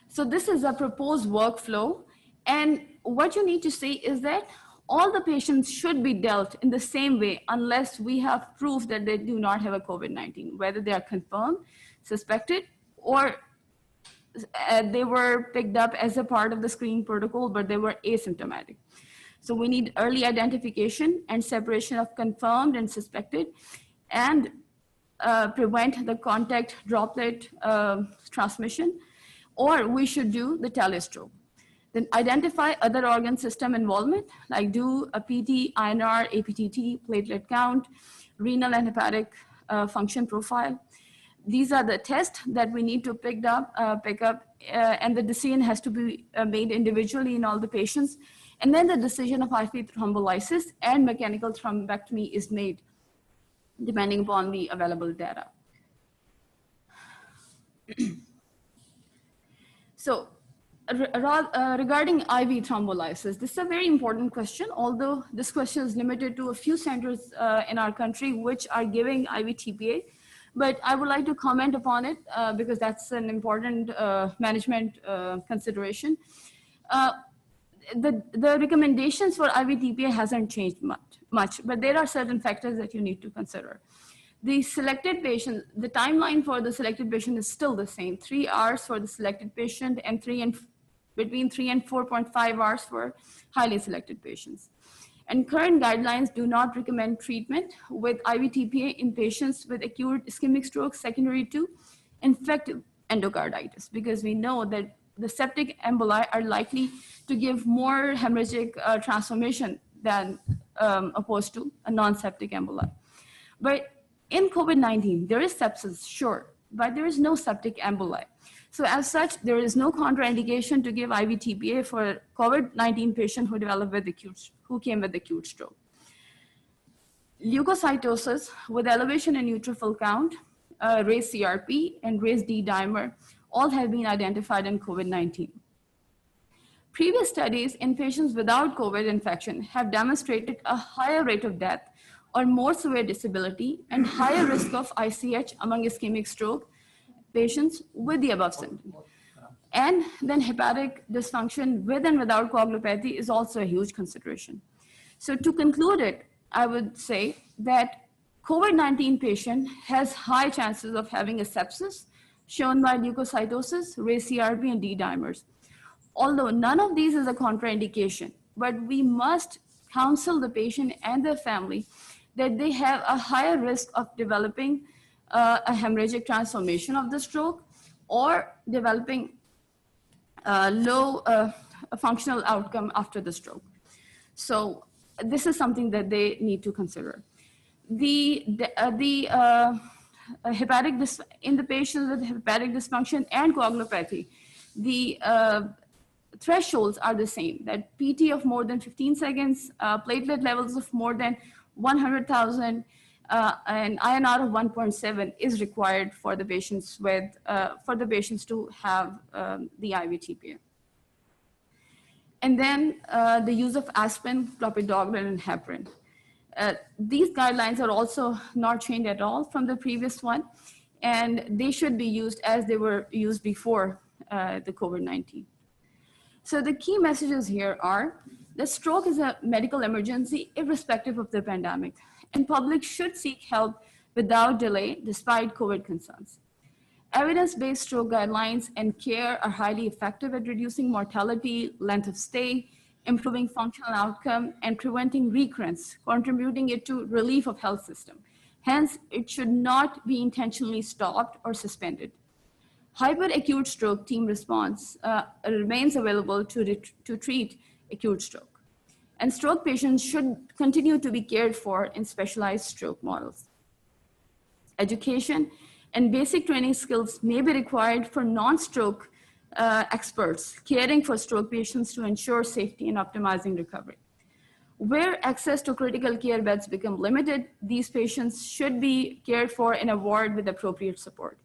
So this is a proposed workflow. And what you need to say is that all the patients should be dealt in the same way unless we have proof that they do not have a COVID-19, whether they are confirmed, suspected, or they were picked up as a part of the screening protocol, but they were asymptomatic. So we need early identification and separation of confirmed and suspected, and prevent the contact droplet transmission, or we should do the telestroke. Then identify other organ system involvement, like do a PT, INR, APTT, platelet count, renal and hepatic function profile. These are the tests that we need to pick up, and the decision has to be made individually in all the patients. And then the decision of IV thrombolysis and mechanical thrombectomy is made depending upon the available data. So regarding IV thrombolysis, this is a very important question, although this question is limited to a few centers in our country which are giving IV TPA. But I would like to comment upon it because that's an important management consideration. The recommendations for IV TPA hasn't changed much, but there are certain factors that you need to consider. The selected patient, the timeline for the selected patient is still the same, 3 hours for the selected patient and between 3 and 4.5 hours for highly selected patients. And current guidelines do not recommend treatment with IV TPA in patients with acute ischemic stroke secondary to infective endocarditis, because we know that the septic emboli are likely to give more hemorrhagic transformation than opposed to a non-septic emboli. But in COVID-19, there is sepsis, sure, but there is no septic emboli. So as such, there is no contraindication to give IV TPA for a COVID-19 patient who came with acute stroke. Leukocytosis with elevation in neutrophil count, raised CRP, and raised D-dimer all have been identified in COVID-19. Previous studies in patients without COVID infection have demonstrated a higher rate of death or more severe disability and higher risk of ICH among ischemic stroke patients with the above symptoms. And then hepatic dysfunction with and without coagulopathy is also a huge consideration. So to conclude it, I would say that COVID-19 patient has high chances of having a sepsis shown by leukocytosis, raised CRP, and D-dimers. Although none of these is a contraindication, but we must counsel the patient and their family that they have a higher risk of developing a hemorrhagic transformation of the stroke or developing low functional outcome after the stroke. So this is something that they need to consider. In the patients with hepatic dysfunction and coagulopathy, the thresholds are the same, that PT of more than 15 seconds, platelet levels of more than 100,000, and INR of 1.7 is required for the patients to have the IV TPA. And then the use of aspirin, clopidogrel, and heparin. These guidelines are also not changed at all from the previous one, and they should be used as they were used before the COVID-19. So the key messages here are that stroke is a medical emergency irrespective of the pandemic, and public should seek help without delay despite COVID concerns. Evidence-based stroke guidelines and care are highly effective at reducing mortality, length of stay, improving functional outcome, and preventing recurrence, contributing it to relief of health system. Hence, it should not be intentionally stopped or suspended. Hyperacute stroke team response remains available to treat acute stroke. And stroke patients should continue to be cared for in specialized stroke models. Education and basic training skills may be required for non-stroke experts caring for stroke patients to ensure safety and optimizing recovery. Where access to critical care beds become limited, these patients should be cared for in a ward with appropriate support.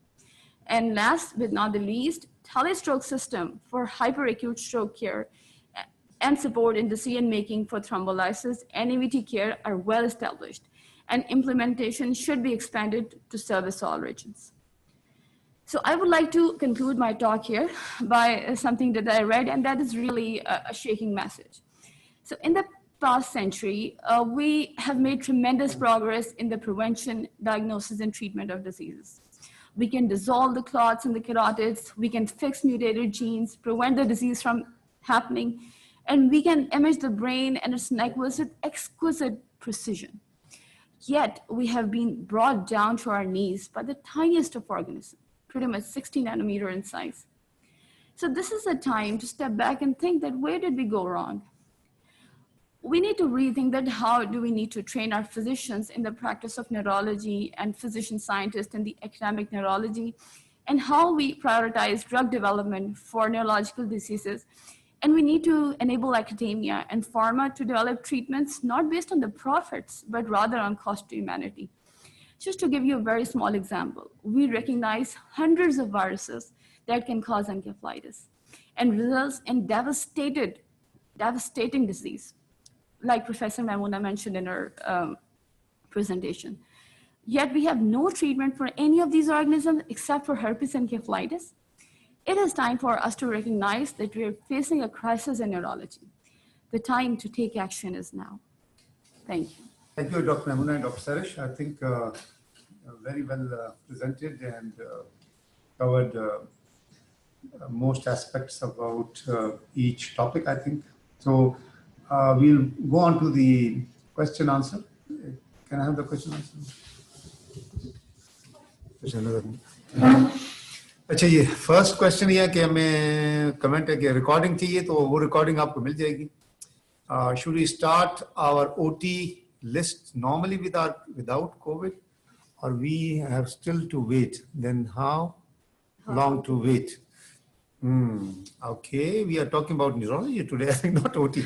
And last but not the least, telestroke system for hyperacute stroke care and support in decision-making for thrombolysis and EVT care are well established, and implementation should be expanded to service all regions. So I would like to conclude my talk here by something that I read, and that is really a shaking message. So in the past century, we have made tremendous progress in the prevention, diagnosis, and treatment of diseases. We can dissolve the clots in the carotids, we can fix mutated genes, prevent the disease from happening, and we can image the brain and its necklace with exquisite precision. Yet we have been brought down to our knees by the tiniest of organisms, pretty much 60 nanometer in size. So this is a time to step back and think that where did we go wrong? We need to rethink that how do we need to train our physicians in the practice of neurology and physician scientists in the academic neurology, and how we prioritize drug development for neurological diseases. And we need to enable academia and pharma to develop treatments not based on the profits, but rather on cost to humanity. Just to give you a very small example, we recognize hundreds of viruses that can cause encephalitis. and results in devastating disease, like Professor Maimuna mentioned in her presentation. Yet we have no treatment for any of these organisms except for herpes and encephalitis. It is time for us to recognize that we are facing a crisis in neurology. The time to take action is now. Thank you. Thank you, Dr. Maimuna and Dr. Sarish. I think very well presented and covered most aspects about each topic, I think. So we'll go on to the question answer. Can I have the question answer? There's another one. अच्छा ये first question ये है कि हमें comment है कि recording चाहिए तो वो रिकॉर्डिंग आपको मिल जाएगी. Should we start our OT list normally without COVID, or we have still to wait? Then how long to wait? Okay, we are talking about neurology today. I think not OT.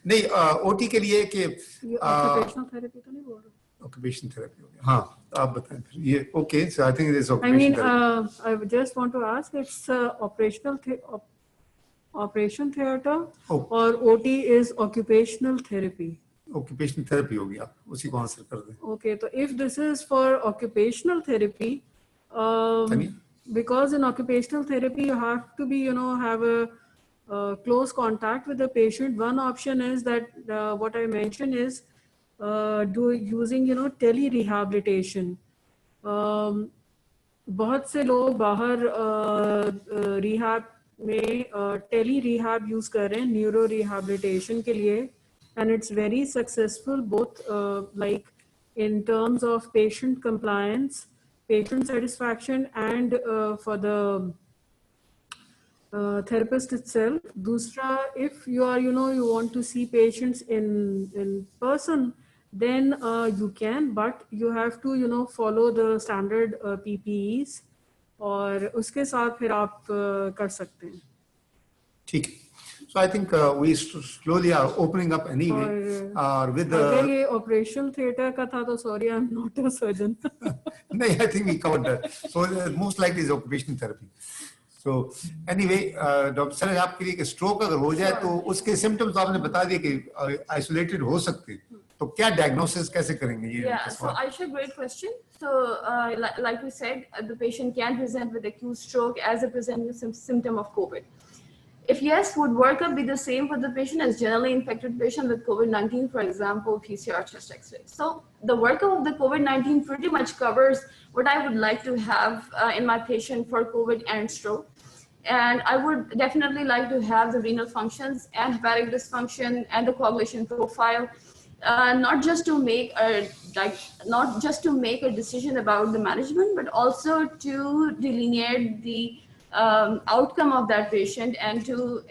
नहीं OT के लिए कि occupational therapy तो नहीं बोल रहे. Occupation therapy हो गया. हाँ आप बताएं फिर ये. Okay, so I think it is I occupation mean, therapy. I just want to ask, it's operation theater or OT is occupational therapy? Occupation therapy हो गया. उसी को आंसर कर दें. Okay, so if this is for occupational therapy, Tanya? because in occupational therapy you have to be, have a close contact with the patient. One option is that what I mentioned is using, tele-rehabilitation. बहुत से लोग बाहर rehab में tele rehab use कर रहे हैं neuro rehabilitation के लिए, and it's very successful both like in terms of patient compliance, patient satisfaction, and for the therapist itself. Dusra, if you are, you want to see patients in person, then you can, but you have to, follow the standard PPEs, और उसके साथ फिर आप कर सकते हैं. ठीक है. So I think we slowly are opening up anyway. With अगर the ये ऑपरेशन थिएटर का था तो sorry, I'm not a surgeon. no, I think we covered that. So most likely is occupational therapy. So anyway, Dr. Saraj, आपके लिए stroke अगर हो जाए तो उसके सिम्टम्स आपने बता दिए कि आइसोलेटेड हो सकते हैं, तो क्या डायग्नोसिस कैसे करेंगे ये? Yeah, so Aisha, great question. So like we said, the patient can present with acute stroke as a presenting symptom of COVID. If yes, would workup be the same for the patient as generally infected patient with COVID-19, for example, PCR chest X-ray? So the workup of the COVID-19 pretty much covers what I would like to have in my patient for COVID and stroke. And I would definitely like to have the renal functions and hepatic dysfunction and the coagulation profile, not just to make a decision about the management, but also to delineate the outcome of that patient and to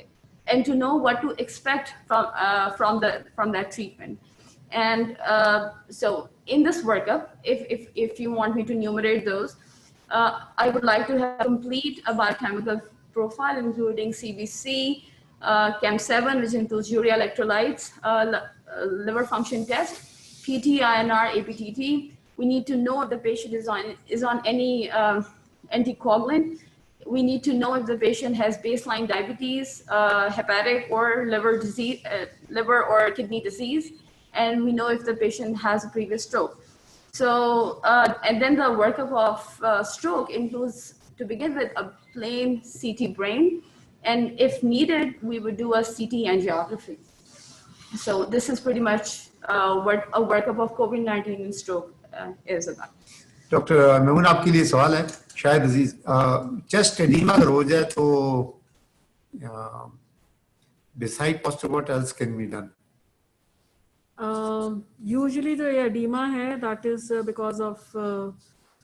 know what to expect from that treatment. And so in this workup, if you want me to enumerate those, I would like to have complete a biochemical profile, including CBC, CAM7, which includes urea electrolytes, liver function test, PT, INR, APTT. We need to know if the patient is on any anticoagulant. We need to know if the patient has baseline diabetes, hepatic or liver disease, liver or kidney disease, and we know if the patient has a previous stroke. So, and then the workup of stroke includes, to begin with, a plain CT brain, and if needed, we would do a CT angiography. So this is pretty much what a workup of COVID-19 and stroke is about. Doctor Maimoon, आपके लिए सवाल है शायद अजीज. Chest edema अगर हो जाए तो beside posture what else can be done? Usually the edema hai, that is because of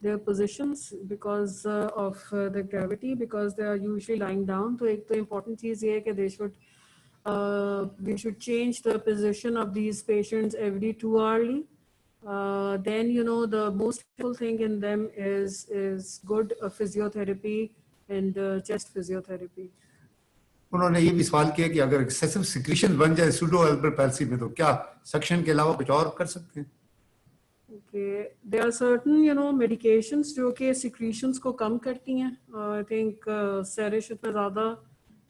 their positions, because of the gravity, because they are usually lying down. So एक तो important चीज ये है कि we should change the position of these patients every 2 hourly. Then the most helpful thing in them is good physiotherapy and chest physiotherapy. उन्होंने ये भी सवाल किया कि अगर एक्सेसिव सिक्रीशन बन जाए सूडो अल्बर पैल्सी में तो क्या सक्शन के अलावा कुछ और कर सकते हैं? Okay, there are certain medications जो कि secretions को कम करती हैं. I think Sarish इतना ज़्यादा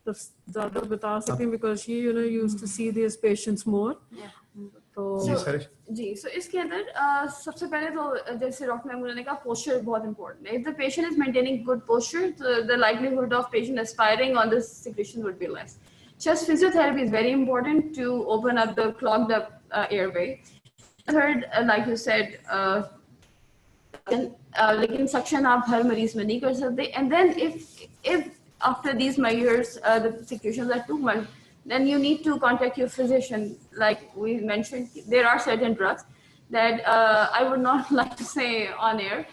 ज़्यादा बता सकते हैं because she used to see these patients more. तो जी सर जी, so इसके अंदर सबसे पहले तो जैसे डॉक्टर महमूदा ने कहा पोस्चर बहुत इंपॉर्टेंट है. If the patient is maintaining good posture, the likelihood of patient aspiring on this secretion would be less. Chest physiotherapy is very important to open up the clogged up airway. Third, like you said, लेकिन suction आप हर मरीज में नहीं कर सकते. And then if after these measures the secretions are too much, then you need to contact your physician. Like we mentioned, there are certain drugs that I would not like to say on air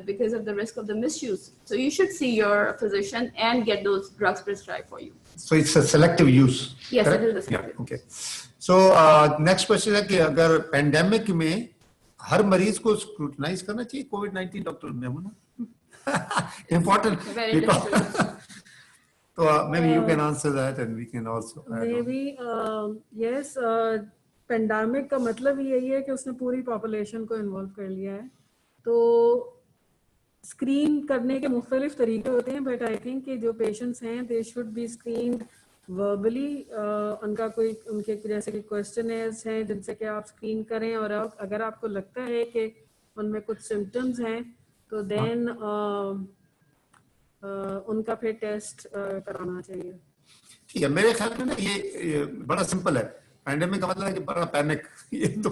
because of the risk of the misuse. So you should see your physician and get those drugs prescribed for you. So it's a selective use. Yes, correct? it is a selective. Yeah, okay. So next question है कि अगर pandemic में हर मरीज को scrutinise करना चाहिए कोविड-19 doctor Maimuna important Very difficult. so maybe you can answer that and we can also add on. maybe yes, pandemic का मतलब ही यही है कि उसने पूरी पॉपुलेशन को इन्वॉल्व कर लिया है. तो स्क्रीन करने के मुख्तलिफ तरीके होते हैं, बट आई थिंक कि जो पेशेंट्स हैं they should be screened verbally. उनका कोई उनके जैसे कि क्वेश्चनर्स हैं जिनसे कि आप स्क्रीन करें, और अगर आपको लगता है कि उनमें कुछ सिम्टम्स हैं तो देन उनका फिर टेस्ट कराना चाहिए. ठीक है, मेरे ख्याल में ना ये बड़ा सिंपल है. पैंडेमिक का मतलब है कि बड़ा पैनिक, ये तो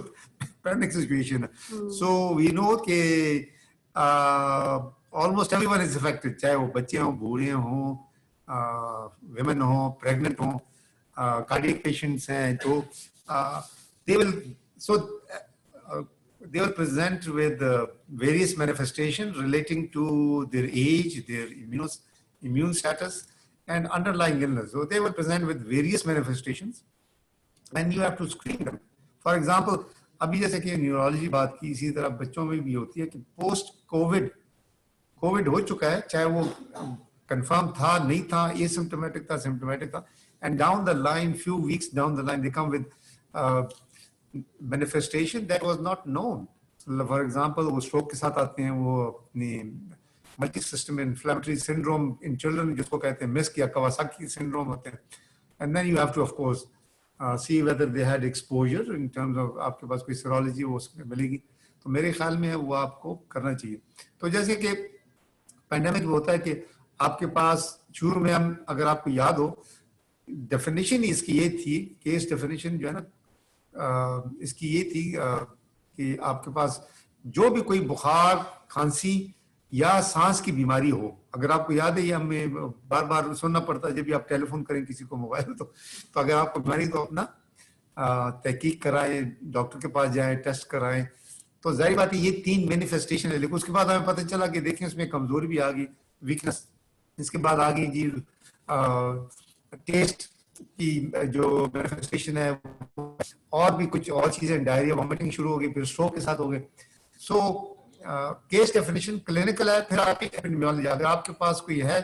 पैनिक सिचुएशन है. सो वी नो कि ऑलमोस्ट एवरीवन इज अफेक्टेड, चाहे वो बच्चे हों, बूढ़े हों, women हो, pregnant हो, cardiac patients हैं, तो they will present with various manifestations relating to their age, their immune status and underlying illness. So they will present with various manifestations and you have to screen them. For example, अभी जैसे कि neurology बात की, इसी तरह बच्चों में भी होती है कि पोस्ट कोविड हो चुका है, चाहे वो confirm था, नहीं था, asymptomatic था, symptomatic था, and down the line, few weeks down the line, they come with manifestation that was not known. For example, वो stroke के साथ आते हैं, वो अपनी multi-system inflammatory syndrome in children, जिसको कहते हैं MISC या Kawasaki syndrome होते हैं. And then you have to, of course, see whether they had exposure in terms of आपके पास कोई serology वो उसमें मिलेगी. तो मेरे ख्याल में वो आपको करना चाहिए. तो जैसे कि पैंडेमिक में होता है कि आपके पास शुरू में हम, अगर आपको याद हो, डेफिनेशन इसकी ये थी, केस डेफिनेशन जो है ना, इसकी ये थी कि आपके पास जो भी कोई बुखार, खांसी या सांस की बीमारी हो, अगर आपको याद है, ये हमें बार बार सुनना पड़ता है जब भी आप टेलीफोन करें किसी को मोबाइल, तो अगर आपको बीमारी तो अपना तहकीक कराएं, डॉक्टर के पास जाएं, टेस्ट कराएं. तो जाहिर बात है ये 3 मैनिफेस्टेशन है. लेकिन उसके बाद हमें पता चला कि देखें उसमें कमजोरी भी आ गई, वीकनेस. इसके बाद आ गई जी टेस्ट की जो मैनिफेस्टेशन है, और भी कुछ और चीजें, डायरिया, वॉमिटिंग शुरू हो गई, फिर स्ट्रोक के साथ हो गए. सो केस डेफिनेशन क्लिनिकल है. फिर आपकी एपिडेमियोलॉजी, अगर आपके पास कोई है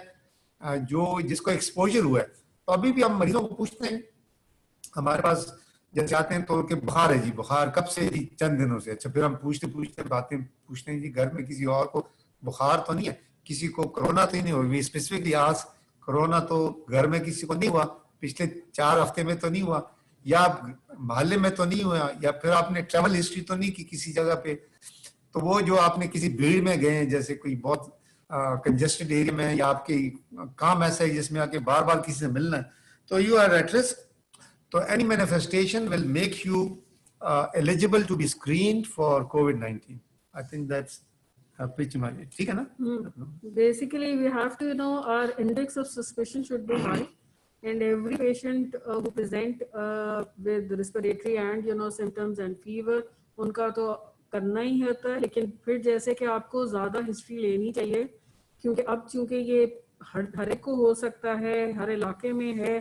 जो जिसको एक्सपोजर हुआ है, तो अभी भी हम मरीजों को पूछते हैं, हमारे पास जैसे आते हैं तो कि बुखार है जी, बुखार कब से जी? चंद दिनों से. अच्छा, फिर हम पूछते बातें पूछते हैं जी, घर में किसी और को बुखार तो नहीं है, किसी को कोरोना तो नहीं हुई, स्पेसिफिकली आज कोरोना तो घर में किसी को नहीं हुआ, पिछले 4 हफ्ते में तो नहीं हुआ, या मोहल्ले में तो नहीं हुआ, या फिर आपने ट्रैवल हिस्ट्री तो नहीं की किसी जगह पे, तो वो जो आपने किसी भीड़ में गए, जैसे कोई बहुत कंजेस्टेड एरिया में, या आपके काम ऐसा है जिसमें आके बार बार किसी से मिलना है, तो यू आर एट रिस्क. तो any manifestation will make you eligible to be screened for कोविड-19. आई थिंक दैट्स ठीक है ना? Basically, we have to our index of suspicion should be high, and every patient who present with respiratory and symptoms and fever, उनका तो करना ही होता है. लेकिन फिर जैसे कि आपको ज़्यादा हिस्ट्री लेनी चाहिए, क्योंकि अब चूंकि ये हर एक को हो सकता है, हर इलाके में है,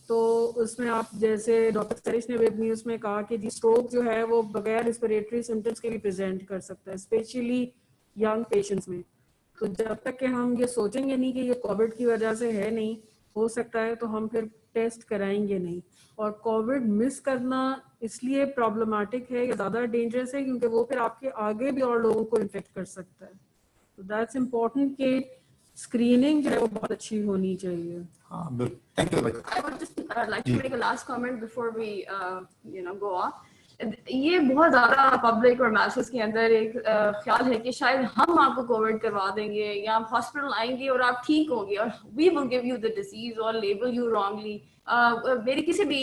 तो उसमें आप जैसे डॉक्टर सरिश ने वेब न्यूज़ में कहा कि जी स्ट्रोक जो है वो बगैर रिस्पिरेटरी सिम्टम्स के भी प्रेजेंट कर सकता है, स्पेशली यंग पेशेंट्स में. तो जब तक कि हम ये सोचेंगे नहीं कि ये कोविड की वजह से है, नहीं हो सकता है, तो हम फिर टेस्ट कराएंगे नहीं. और कोविड मिस करना इसलिए प्रॉब्लमेटिक है या ज़्यादा डेंजरस है क्योंकि वो फिर आपके आगे भी और लोगों को इन्फेक्ट कर सकता है. तो दैट्स इम्पोर्टेंट कि स्क्रीनिंग जो है वो बहुत अच्छी होनी चाहिए। हाँ बिल्कुल, थैंक यू भाई। I would just like to make a last comment before we, go off. ये बहुत ज़्यादा पब्लिक और मैसेज के अंदर एक ख्याल है कि शायद हम आपको कोविड करवा देंगे या आप हॉस्पिटल आएंगे और आप ठीक होंगे और we will give you the disease और लेबल यू रॉन्गली। मेरी किसी भी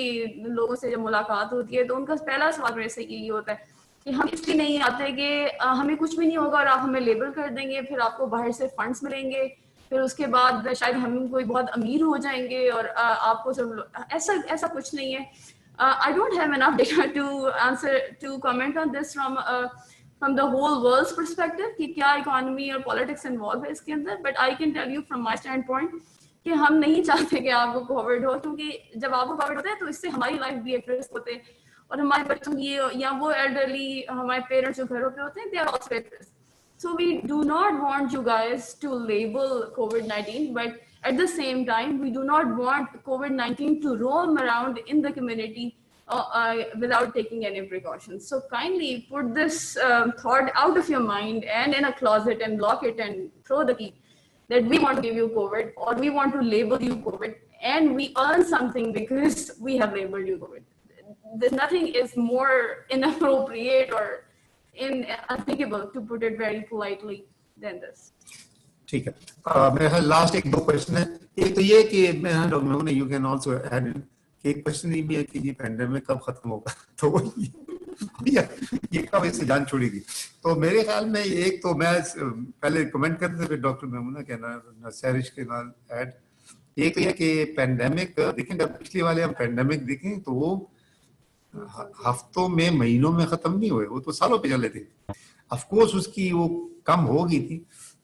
लोगों से जब मुलाकात होती है तो उनका पहला सवाल मेरे से यही होता है कि हम इसलिए नहीं आते कि हमें कुछ भी नहीं होगा और आप हमें लेबल कर देंगे, फिर आपको बाहर से फंड्स मिलेंगे, फिर उसके बाद शायद हम कोई बहुत अमीर हो जाएंगे और आपको सब ऐसा कुछ नहीं है। I don't have enough data to comment on this from the whole world's perspective कि क्या इकोनॉमी और पॉलिटिक्स इन्वॉल्व है इसके अंदर, but I can tell you from my standpoint कि हम नहीं चाहते कि आपको कोविड हो, क्योंकि जब आपको कोविड होता है तो इससे हमारी लाइफ भी एट रिस्क होते हैं और हमारे बच्चों की या वो एल्डरली हमारे पेरेंट्स जो घरों पे होते हैं, they are also at risk. So we do not want you guys to label COVID-19, but at the same time, we do not want COVID-19 to roam around in the community without taking any precautions. So kindly put this thought out of your mind and in a closet and lock it and throw the key that we want to give you COVID or we want to label you COVID and we earn something because we have labeled you COVID. There's nothing is more inappropriate or unthinkable, to put it very politely, than this. ठीक है, मेरा last एक दो question है। एक तो ये कि मैं doctor you can also add कि एक क्वेश्चन ये भी है कि ये पैंडेमिक कब खत्म होगा, तो ये कब इससे जान छोड़ेगी। तो मेरे ख्याल में एक तो मैं पहले कमेंट करते थे, फिर डॉक्टर मेमूना के ना सैरिश के नाल ऐड। एक तो ये कि पैंडेमिक देखें, जब पिछले वाले हम पैंडेमिक देखें तो वो हफ्तों में महीनों में खत्म नहीं हुए, वो तो सालों पे चले थे। ऑफ कोर्स उसकी वो कम हो गई थी।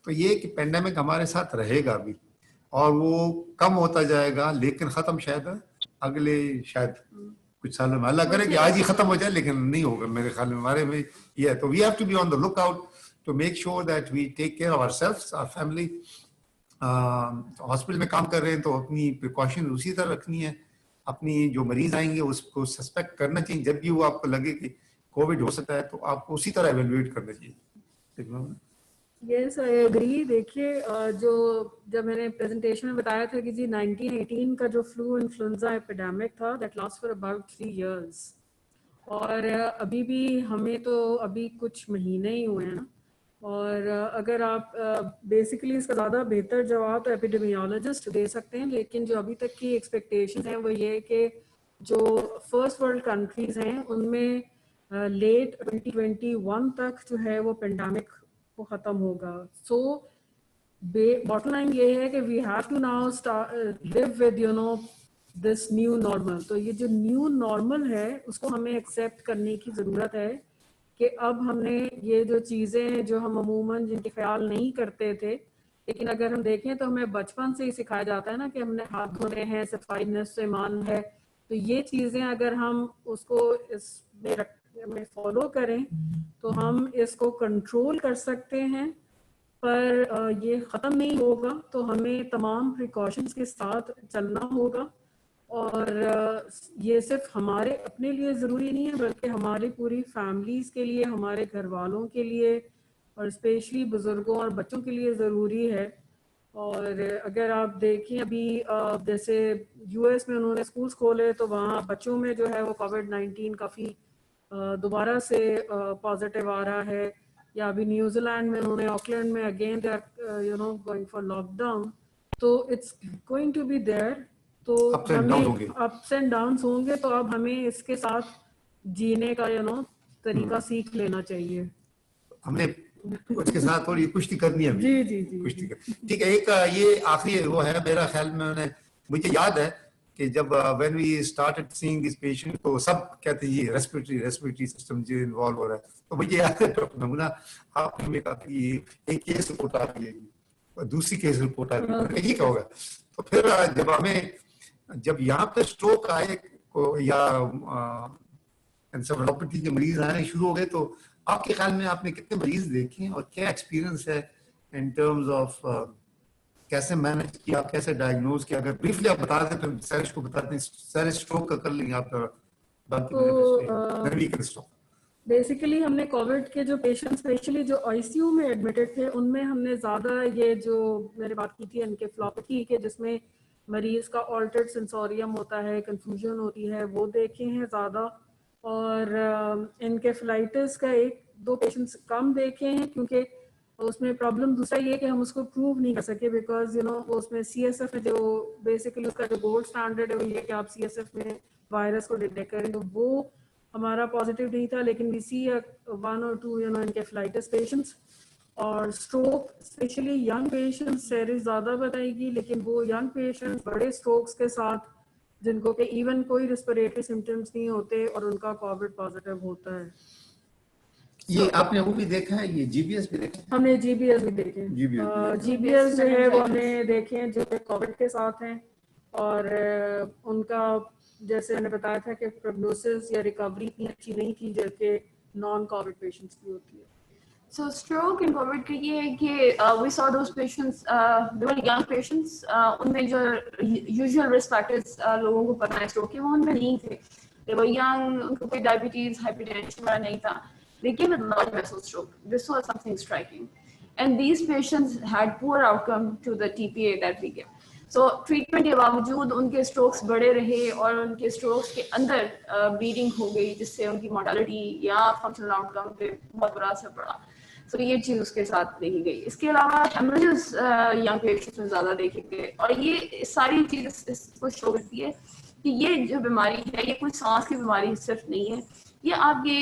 तो ये कि पेंडेमिक हमारे साथ रहेगा अभी और वो कम होता जाएगा, लेकिन खत्म शायद अगले शायद कुछ सालों में, अल्लाह करे कि आज ही खत्म हो जाए, लेकिन नहीं होगा मेरे ख्याल में। हमारे में ये है, तो we have to be on the lookout to make sure that we take care of ourselves, our family. Hospital में काम कर रहे हैं तो अपनी प्रिकॉशन उसी तरह रखनी है। अपनी जो मरीज आएंगे उसको सस्पेक्ट करना चाहिए, जब भी वो आपको लगे कि कोविड हो सकता है तो आपको उसी तरह एवेल्युएट करना चाहिए। Yes, I agree. देखिए, जो जब मैंने प्रेजेंटेशन में बताया था कि जी 1918 का जो फ्लू इन्फ्लुएंजा एपिडेमिक था, that last for about 3 years, और अभी भी हमें तो अभी कुछ महीने ही हुए हैं ना। और अगर आप बेसिकली इसका ज़्यादा बेहतर जवाब तो एपिडेमियोलॉजिस्ट दे सकते हैं, लेकिन जो अभी तक की एक्सपेक्टेशन है वो ये कि जो फर्स्ट वर्ल्ड कंट्रीज हैं उनमें लेट 2021 तक जो है वो पेंडेमिक को ख़त्म होगा। सो बॉटम लाइन ये है कि we have to now live with this new normal. तो ये जो न्यू नॉर्मल है उसको हमें एक्सेप्ट करने की ज़रूरत है कि अब हमने ये जो चीज़ें जो हम अमूमन जिनके ख्याल नहीं करते थे, लेकिन अगर हम देखें तो हमें बचपन से ही सिखाया जाता है ना कि हमने हाथ धोने हैं, सफाई नस्ल ईमान है। तो ये चीज़ें अगर हम उसको इसमें फॉलो करें तो हम इसको कंट्रोल कर सकते हैं, पर ये ख़त्म नहीं होगा। तो हमें तमाम प्रिकॉशंस के साथ चलना होगा और ये सिर्फ हमारे अपने लिए ज़रूरी नहीं है बल्कि हमारी पूरी फैमिलीज़ के लिए, हमारे घर वालों के लिए और स्पेशली बुज़ुर्गों और बच्चों के लिए ज़रूरी है। और अगर आप देखें अभी जैसे यूएस में उन्होंने स्कूल्स खोले तो वहाँ बच्चों में जो है वो कोविड-19 काफ़ी दोबारा से पॉजिटिव आ रहा है। या अभी न्यूजीलैंड में उन्होंने ऑकलैंड में again they are going for lockdown. तो it's going to be there, तो हमें अप्स एंड डाउन्स होंगे। तो अब हमें इसके साथ जीने का तरीका सीख लेना चाहिए। हमने उसके साथ थोड़ी कुश्ती करनी है। जी जी जी, कुश्ती कर, ठीक है। एक ये आखिरी वो है मेरा ख्याल में, मुझे याद है कि जब when we started seeing this patient तो सब कहते हैं ये रेस्पिरेटरी सिस्टम जो इन्वॉल्व हो रहा है। तो मुझे याद है डॉक्टर मेमूना आपने कहा कि एक केस रिपोर्ट आ रही है, दूसरी केस रिपोर्ट आ रही है, ये क्या होगा। तो फिर जब यहाँ पे स्ट्रोक आए या एंसेफेलोपैथी के मरीज आने शुरू हो गए, तो आपके ख्याल में आपने कितने मरीज देखे और क्या एक्सपीरियंस है इन टर्म्स ऑफ कैसे मैनेज किया, कैसे डायग्नोज किया? अगर ब्रीफली आप बता दें फिर सैरिश को बता दें। सैरिश स्ट्रोक का कर लेंगे आप बाकी। बेसिकली हमने कोविड के जो पेशेंट स्पेशली जो आईसीयू में एडमिटेड थे उनमें हमने ज़्यादा ये जो मैंने बात की थी एनकेफ्लोपैथी के जिसमें मरीज का ऑल्टर्ड सेंसोरियम होता है, कंफ्यूजन होती है, वो देखे हैं ज़्यादा। और एनकेफलाइटिस का एक दो पेशेंट्स कम देखे हैं क्योंकि उसमें प्रॉब्लम दूसरा ये है कि हम उसको प्रूव नहीं कर सके बिकॉज उसमें सीएसएफ है जो बेसिकली उसका जो गोल्ड स्टैंडर्ड है वो ये कि आप सीएसएफ में वायरस को डिटेक्ट करें, तो वो हमारा पॉजिटिव नहीं था। लेकिन वी सी 1 or 2 एनकेफलाइटिस पेशेंट्स और stroke specially young patients series ज़्यादा बताएगी, लेकिन वो यंग पेशेंट्स बड़े स्ट्रोक्स के साथ जिनको कि इवन कोई रिस्पिरेटरी सिम्टम्स नहीं होते और उनका कोविड पॉजिटिव होता है। ये आपने वो भी देखा है, ये जीबीएस भी देखा है? हमने जीबीएस भी देखे, जीबीएस जो है वो हमने देखे हैं जो कोविड के साथ हैं और उनका जैसे मैंने बताया था कि प्रोग्नोसिस या रिकवरी इतनी अच्छी नहीं थी जबकि नॉन कोविड पेशेंट्स की होती है। So stroke and COVID के ये है कि we saw those patients, they were young patients, उनमें जो usual risk factors लोगों को पता है stroke के वो उनमें नहीं थे। They were young, उनको कोई diabetes, hypertension वाला नहीं था। They came with large vessel stroke. This was something striking, and these patients had poor outcome to the TPA that we give. So treatment के बावजूद उनके strokes बढ़े रहे और उनके strokes के अंदर bleeding हो गई जिससे उनकी mortality या functional outcome पे बहुत बुरा असर पड़ा। तो ये चीज़ उसके साथ देखी गई। इसके अलावा हेमरेजेस यंग पेशेंट्स में ज़्यादा देखे गए और ये सारी चीज़ इसको शो करती है कि ये जो बीमारी है ये कोई सांस की बीमारी सिर्फ नहीं है, ये आपके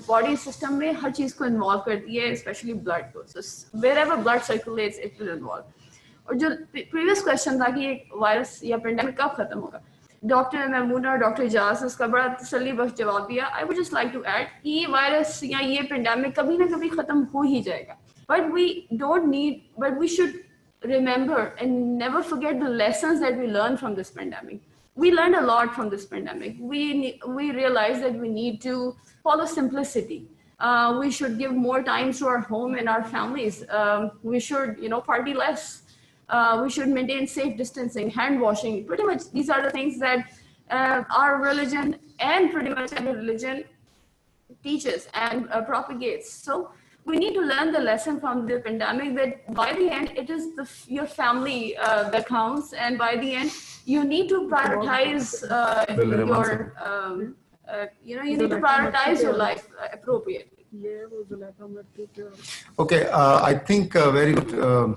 बॉडी सिस्टम में हर चीज़ को इन्वॉल्व करती है, स्पेशली ब्लड को। So wherever blood circulates it will involve. और जो प्रीवियस क्वेश्चन था कि ये वायरस या पेंडेमिक कब खत्म होगा, डॉक्टर मेमूना और डॉक्टर इजाज ने उसका बड़ा तसल्ली बख्श जवाब दिया। I would just like to add कि ये वायरस या ये पेंडेमिक कभी ना कभी खत्म हो ही जाएगा, but we should remember and never forget the lessons that we learned from this pandemic. We learned a lot from this pandemic. We realized that we need to follow simplicity. We should give more time to our home and our families. We should, party less. We should maintain safe distancing, hand washing. Pretty much these are the things that our religion and pretty much every religion teaches and propagates. So we need to learn the lesson from the pandemic that by the end, it is your family that counts. And by the end, you need to prioritize you need to prioritize your life appropriately. Okay, I think very good.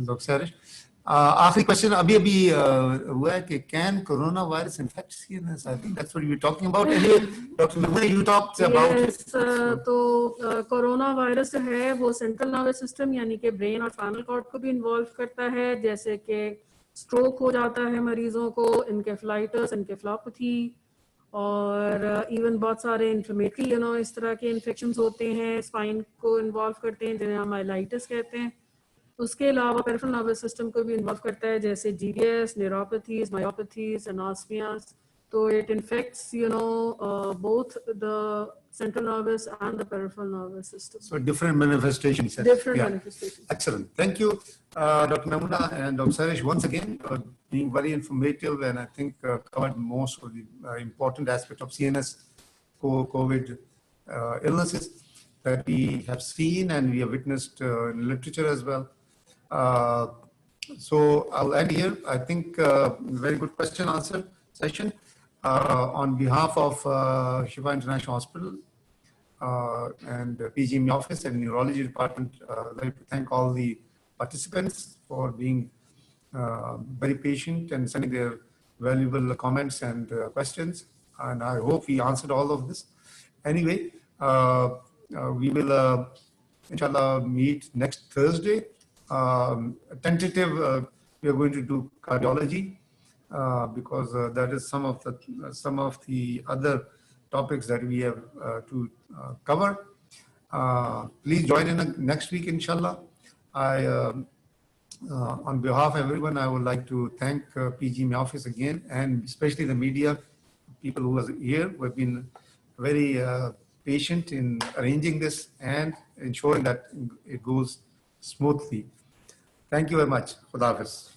Dr. Sarish, आखिरी question अभी हुआ है कि can coronavirus infect CNS? I think that's what you were talking about. Anyway, Dr. Memuna, you talked about yes, तो corona virus जो है वो central nervous system यानी कि ब्रेन और स्पाइनल कॉर्ड को भी इन्वॉल्व करता है, जैसे कि स्ट्रोक हो जाता है मरीजों को, एनकेफलाइटिस, एनकेफ्लोपैथी और इवन बहुत सारे इन्फ्लेमेटरी इस तरह के इन्फेक्शंस होते हैं, स्पाइन को इन्वॉल्व करते हैं जिन्हें हम माइलाइटिस कहते हैं। उसके अलावा पेरिफेरल नर्वस सिस्टम को भी इन्वॉल्व करता है जैसे जीडीएस, न्यूरोपैथीज, मायोपैथीज, एनास्मियास। तो it infects both the central nervous and the peripheral nervous system. So different manifestations. Manifestations. Excellent. Thank you, Dr. Memuna and Dr. Sarish, once again being very informative and I think covered most of the important aspect of CNS COVID illnesses that we have seen and we have witnessed in literature as well. So I'll end here. I think very good question answer session. On behalf of Shifa International Hospital and PGME office and neurology department, I'd like to thank all the participants for being very patient and sending their valuable comments and questions. And I hope we answered all of this. Anyway, we will, inshallah, meet next Thursday. Tentative, we are going to do cardiology because that is some of the other topics that we have to cover. Please join in next week, inshallah. On behalf of everyone, I would like to thank PGME office again, and especially the media people who are here, who have been very patient in arranging this and ensuring that it goes smoothly. Thank you very much. Khuda Hafiz.